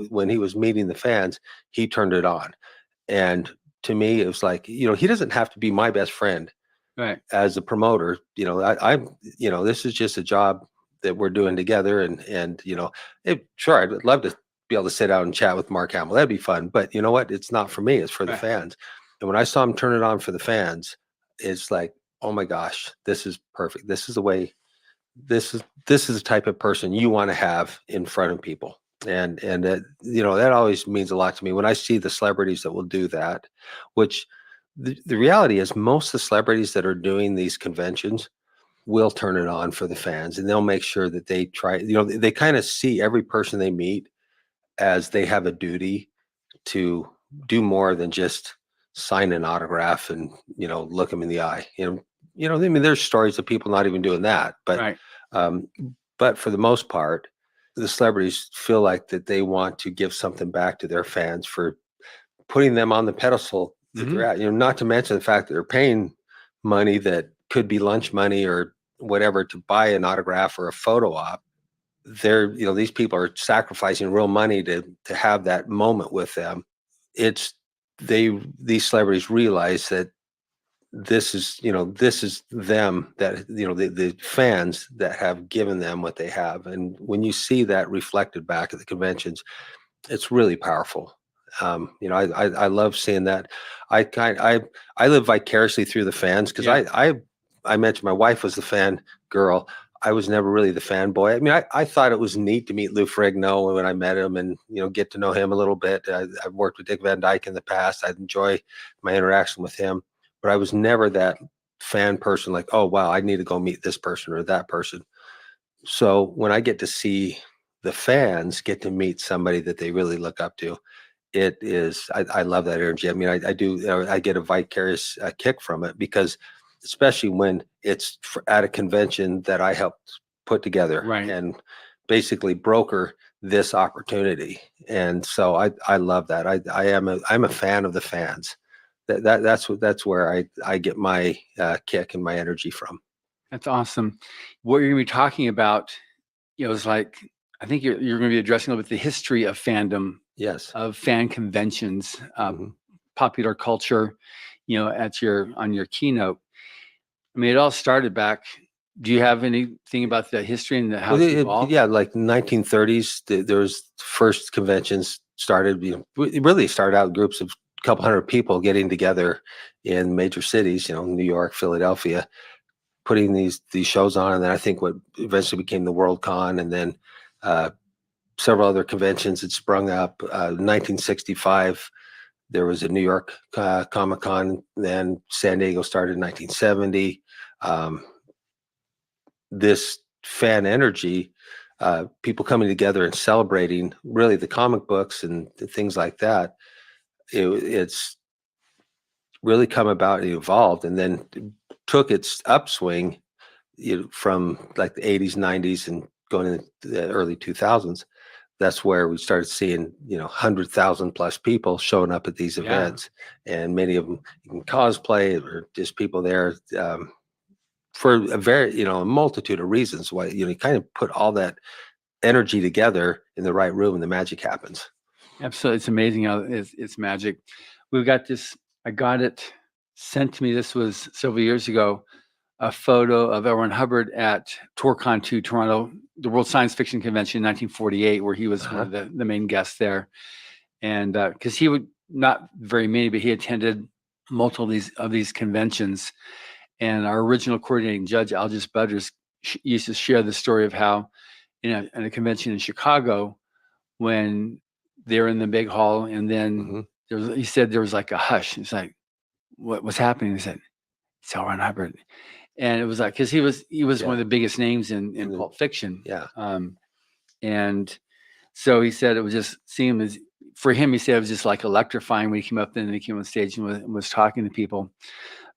When he was meeting the fans, he turned it on. And to me, it was like, he doesn't have to be my best friend, right? As a promoter. I'm this is just a job that we're doing together. And sure, I'd love to be able to sit down and chat with Mark Hamill. That'd be fun. But you know what? It's not for me. It's for the fans. And when I saw him turn it on for the fans, it's like, oh my gosh, this is perfect. This is the way, this is the type of person you want to have in front of people. And that always means a lot to me when I see the celebrities that will do that, which the reality is most of the celebrities that are doing these conventions will turn it on for the fans, and they'll make sure that they try, they kind of see every person they meet as they have a duty to do more than just sign an autograph and, look them in the eye. I mean, there's stories of people not even doing that, but, Right. but for the most part, the celebrities feel like that they want to give something back to their fans for putting them on the pedestal that they're at, not to mention the fact that they're paying money that could be lunch money or whatever to buy an autograph or a photo op. These people are sacrificing real money to have that moment with them. These celebrities realize that this is them, that, the fans that have given them what they have. And when you see that reflected back at the conventions, it's really powerful. I love seeing that. I live vicariously through the fans, because I mentioned my wife was the fan girl. I was never really the fanboy. I mean, I thought it was neat to meet Lou Ferrigno when I met him, and get to know him a little bit. I've worked with Dick Van Dyke in the past. I'd enjoy my interaction with him, but I was never that fan person like, oh wow, I need to go meet this person or that person. So when I get to see the fans get to meet somebody that they really look up to, I love that energy. I mean, I do. I get a vicarious kick from it, because especially when it's at a convention that I helped put together, Right. and basically broker this opportunity. And so I love that. I'm a fan of the fans. That's where I get my kick and my energy from. That's awesome. What you're going to be talking about, is like, I think you're going to be addressing a little bit the history of fandom, Yes. of fan conventions, popular culture, on your keynote. I mean, it all started back. Do you have anything about the history and how it evolved? Yeah, like 1930s, there was first conventions started. It really started out groups of a couple hundred people getting together in major cities, New York, Philadelphia, putting these shows on. And then I think what eventually became the World Con, and then several other conventions had sprung up. 1965, there was a New York Comic Con. Then San Diego started in 1970. This fan energy, people coming together and celebrating really the comic books and things like that, it's really come about. It evolved, and then took its upswing from like the 80s, 90s, and going into the early 2000s. That's where we started seeing 100,000 plus people showing up at these events, and many of them cosplay or just people there for a very a multitude of reasons. Why you kind of put all that energy together in the right room, and the magic happens. Absolutely, it's amazing how it's magic. We've got this. I got it sent to me. This was several years ago. A photo of L. Ron Hubbard at TourCon 2 Toronto, the World Science Fiction Convention in 1948, where he was one of the main guests there. And because he would, not very many, but he attended multiple of these conventions. And our original coordinating judge, Algis Butters, used to share the story of how in a convention in Chicago, when they're in the big hall, and then he said there was like a hush. It's like, what was happening? He said, it's L. Ron Hubbard. And it was like, because he was one of the biggest names in pulp fiction. Yeah. And so he said it was just for him, he said it was just like electrifying when he came up, then he came on stage and was talking to people.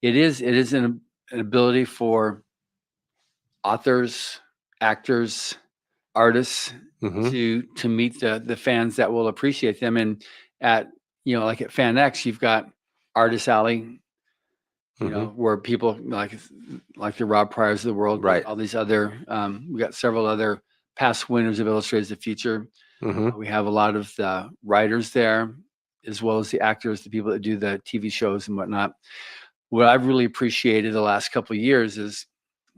It is an ability for authors, actors, artists to meet the fans that will appreciate them. And at like at FanX, you've got Artist Alley, where people like the Rob Pryors of the world, right? All these other, we got several other past winners of Illustrators of the Future. We have a lot of the writers there, as well as the actors, the people that do the TV shows and whatnot. What I've really appreciated the last couple of years is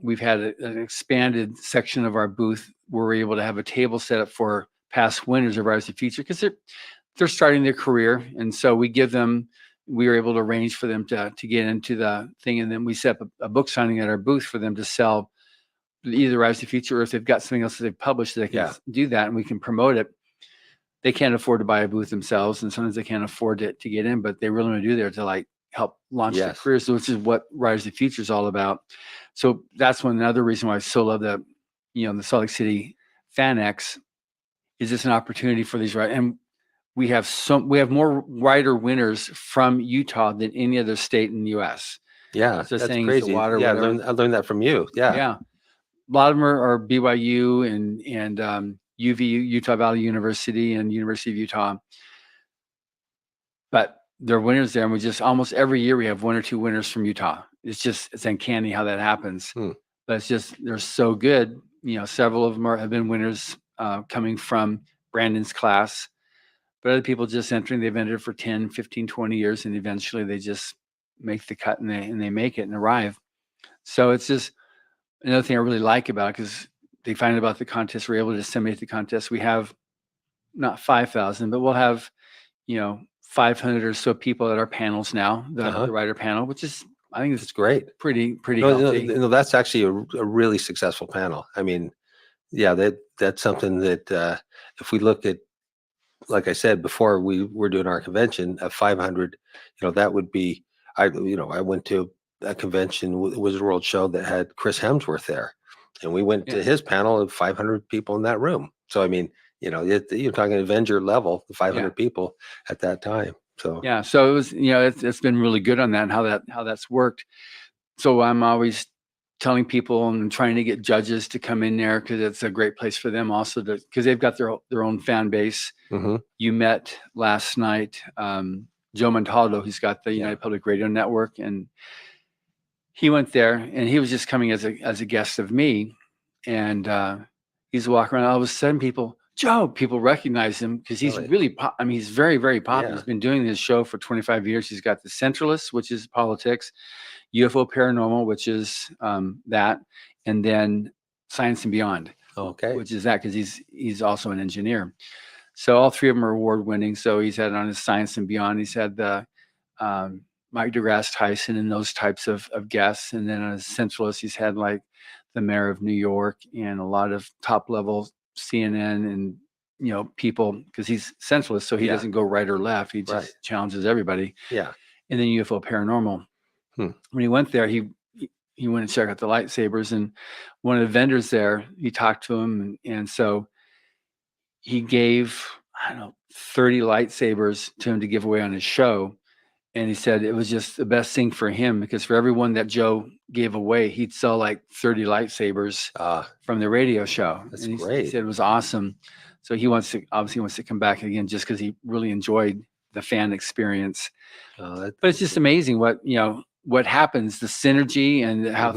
we've had an expanded section of our booth where we're able to have a table set up for past winners of Writers of the Future, because they're starting their career, and so we were able to arrange for them to get into the thing, and then we set up a book signing at our booth for them to sell either Writers of the Future, or if they've got something else that they've published, they can do that, and we can promote it. They can't afford to buy a booth themselves, and sometimes they can't afford to get in, but they really want to do there to like help launch their Yes. careers, which is what Writers of the Future is all about. So that's another reason why I so love the Salt Lake City FanX is just an opportunity for these writers. And we have more writer winners from Utah than any other state in the U.S. Yeah, So that's saying it's crazy. the water, Yeah, whatever. I learned that from you. Yeah. Yeah. A lot of them are BYU and UV, Utah Valley University, and University of Utah. But they're winners there. And we just almost every year we have one or two winners from Utah. It's uncanny how that happens. But it's just, they're so good. Several of them have been winners coming from Brandon's class. But other people just entering, they've entered for 10, 15, 20 years, and eventually they just make the cut and they make it and arrive. So it's just another thing I really like about it, because they find out about the contest. We're able to disseminate the contest. We have not 5,000, but we'll have, 500 or so people at our panels now, the writer panel, which is, I think it's great. Pretty No, healthy. no, that's actually a really successful panel. I mean, yeah, that's something that if we look at, like I said before, we were doing our convention of 500. That would be, I went to a convention, Wizard World show that had Chris Hemsworth there, and we went to his panel of 500 people in that room. So I mean, you're talking Avenger level, 500 people at that time. So yeah, so it was, it's been really good on that and how that's worked. So I'm always telling people and trying to get judges to come in there, because it's a great place for them also because they've got their own fan base. You met last night Joe Montaldo, who's got the United Public Radio Network, and he went there and he was just coming as a guest of me, and he's walking around. All of a sudden, people recognize him because he's really he's very, very popular. He's been doing this show for 25 years. He's got The Centralists, which is politics, UFO Paranormal, which is that, and then Science and Beyond, which is that, because he's also an engineer. So all three of them are award winning. So he's had on his Science and Beyond, he's had the Mike deGrasse Tyson and those types of guests, and then on his Centralist, he's had like the mayor of New York and a lot of top level CNN and people, because he's centralist, so he doesn't go right or left. He just challenges everybody. Yeah. And then UFO Paranormal. When he went there, he went and checked out the lightsabers, and one of the vendors there, he talked to him, and so he gave 30 lightsabers to him to give away on his show. And he said it was just the best thing for him, because for every one that Joe gave away, he'd sell like 30 lightsabers from the radio show. That's and great. He said it was awesome. So he obviously wants to come back again, just because he really enjoyed the fan experience. But it's just amazing what happens, the synergy, and how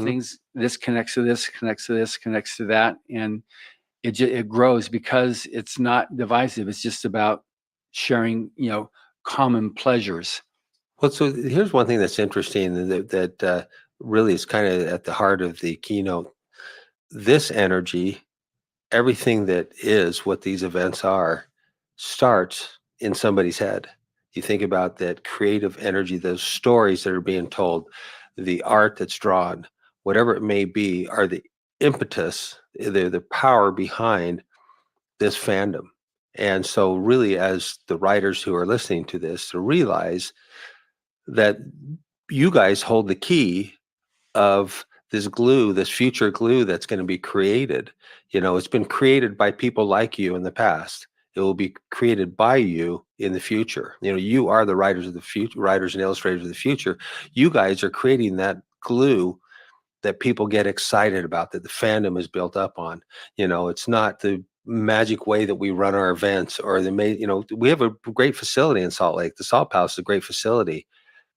this connects to this, connects to this, connects to that. And it grows because it's not divisive. It's just about sharing, common pleasures. Well, so here's one thing that's interesting that really is kind of at the heart of the keynote. This energy, everything that is what these events are, starts in somebody's head. You think about that creative energy, those stories that are being told, the art that's drawn, whatever it may be, are the impetus, the power behind this fandom. And so really, as the writers who are listening to this, to realize that you guys hold the key of this glue, this future glue that's going to be created. It's been created by people like you in the past. It will be created by you in the future. You are the writers of the future, writers and illustrators of the future. You guys are creating that glue that people get excited about, that the fandom is built up on. It's not the magic way that we run our events, or we have a great facility in Salt Lake. The Salt House is a great facility.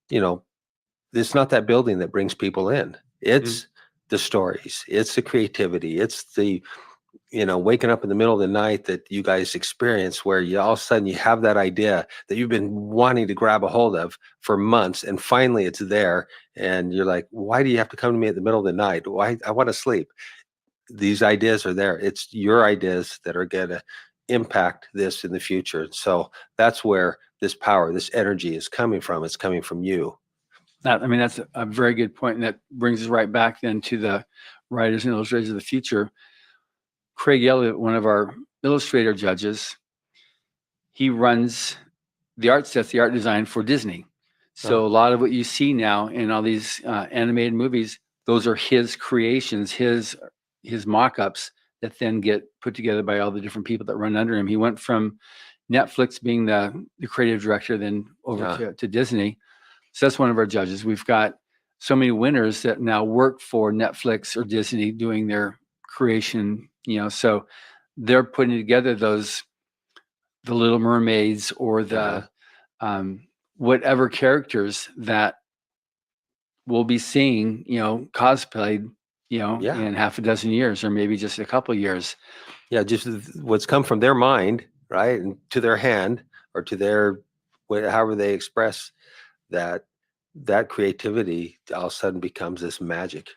It's not that building that brings people in. It's the stories. It's the creativity. It's the, waking up in the middle of the night that you guys experience, where you all of a sudden you have that idea that you've been wanting to grab a hold of for months, and finally it's there, and you're like, why do you have to come to me at the middle of the night? Why? I want to sleep. These ideas are there. It's your ideas that are going to impact this in the future. So that's where this power, this energy is coming from. It's coming from you. That's a very good point. And that brings us right back then to the Writers and Illustrators of the Future. Craig Elliott, one of our illustrator judges, he runs the art sets, the art design for Disney. So a lot of what you see now in all these animated movies, those are his creations, his mock-ups that then get put together by all the different people that run under him. He went from Netflix being the creative director, then over to Disney. So that's one of our judges. We've got so many winners that now work for Netflix or Disney doing their creation, so they're putting together the Little Mermaids or the whatever characters that we'll be seeing, cosplayed, in half a dozen years or maybe just a couple of years. Yeah, just what's come from their mind, right, and to their hand or to their however they express that creativity, all of a sudden becomes this magic.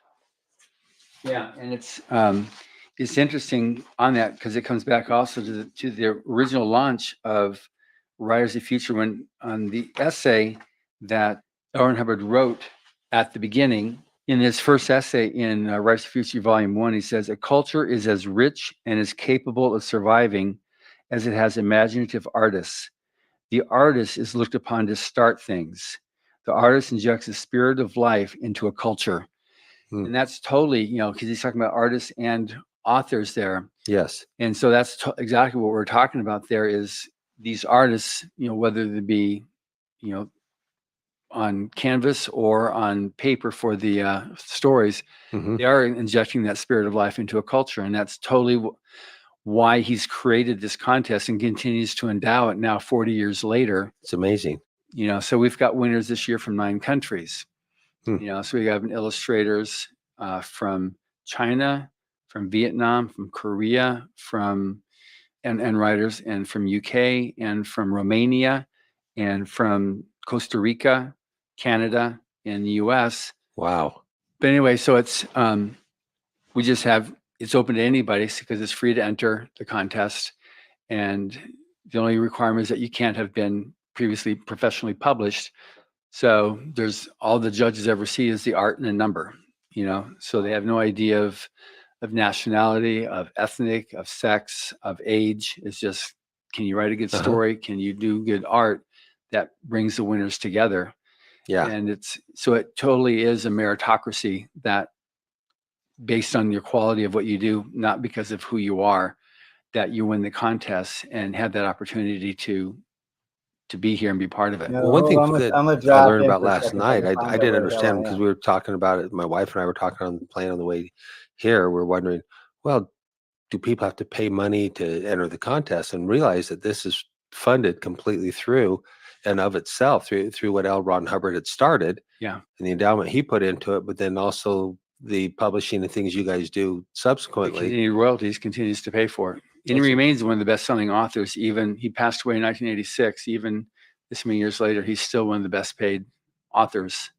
Yeah, and it's interesting on that because it comes back also to the original launch of Writers of the Future, when on the essay that L. Ron Hubbard wrote at the beginning, in his first essay in Writers of the Future Volume 1, he says, "A culture is as rich and as capable of surviving as it has imaginative artists. The artist is looked upon to start things. The artist injects the spirit of life into a culture." And that's totally, because he's talking about artists and authors there. Yes. And so that's exactly what we're talking about there is these artists, whether they be, on canvas or on paper for the stories, they are injecting that spirit of life into a culture. And that's totally why he's created this contest and continues to endow it now 40 years later. It's amazing. So we've got winners this year from 9 countries. So we have illustrators from China, from Vietnam, from Korea, and writers, and from UK, and from Romania, and from Costa Rica, Canada, and the US. Wow. But anyway, so it's it's open to anybody because it's free to enter the contest. And the only requirement is that you can't have been previously professionally published. So there's all the judges ever see is the art and a number, so they have no idea of nationality, of ethnic, of sex, of age. It's just, can you write a good story? Can you do good art? That brings the winners together. Yeah. And it totally is a meritocracy that based on your quality of what you do, not because of who you are, that you win the contest and have that opportunity to be here and be part of it. Well, one thing that I learned about last night, I didn't understand because we were talking about it. My wife and I were talking on the plane on the way here. We're wondering, well, do people have to pay money to enter the contest? And realize that this is funded completely through and of itself through what L. Ron Hubbard had started. Yeah. And the endowment he put into it, but then also the publishing and things you guys do subsequently. Continued royalties continues to pay for it. And he remains one of the best-selling authors. Even he passed away in 1986. Even this many years later, he's still one of the best-paid authors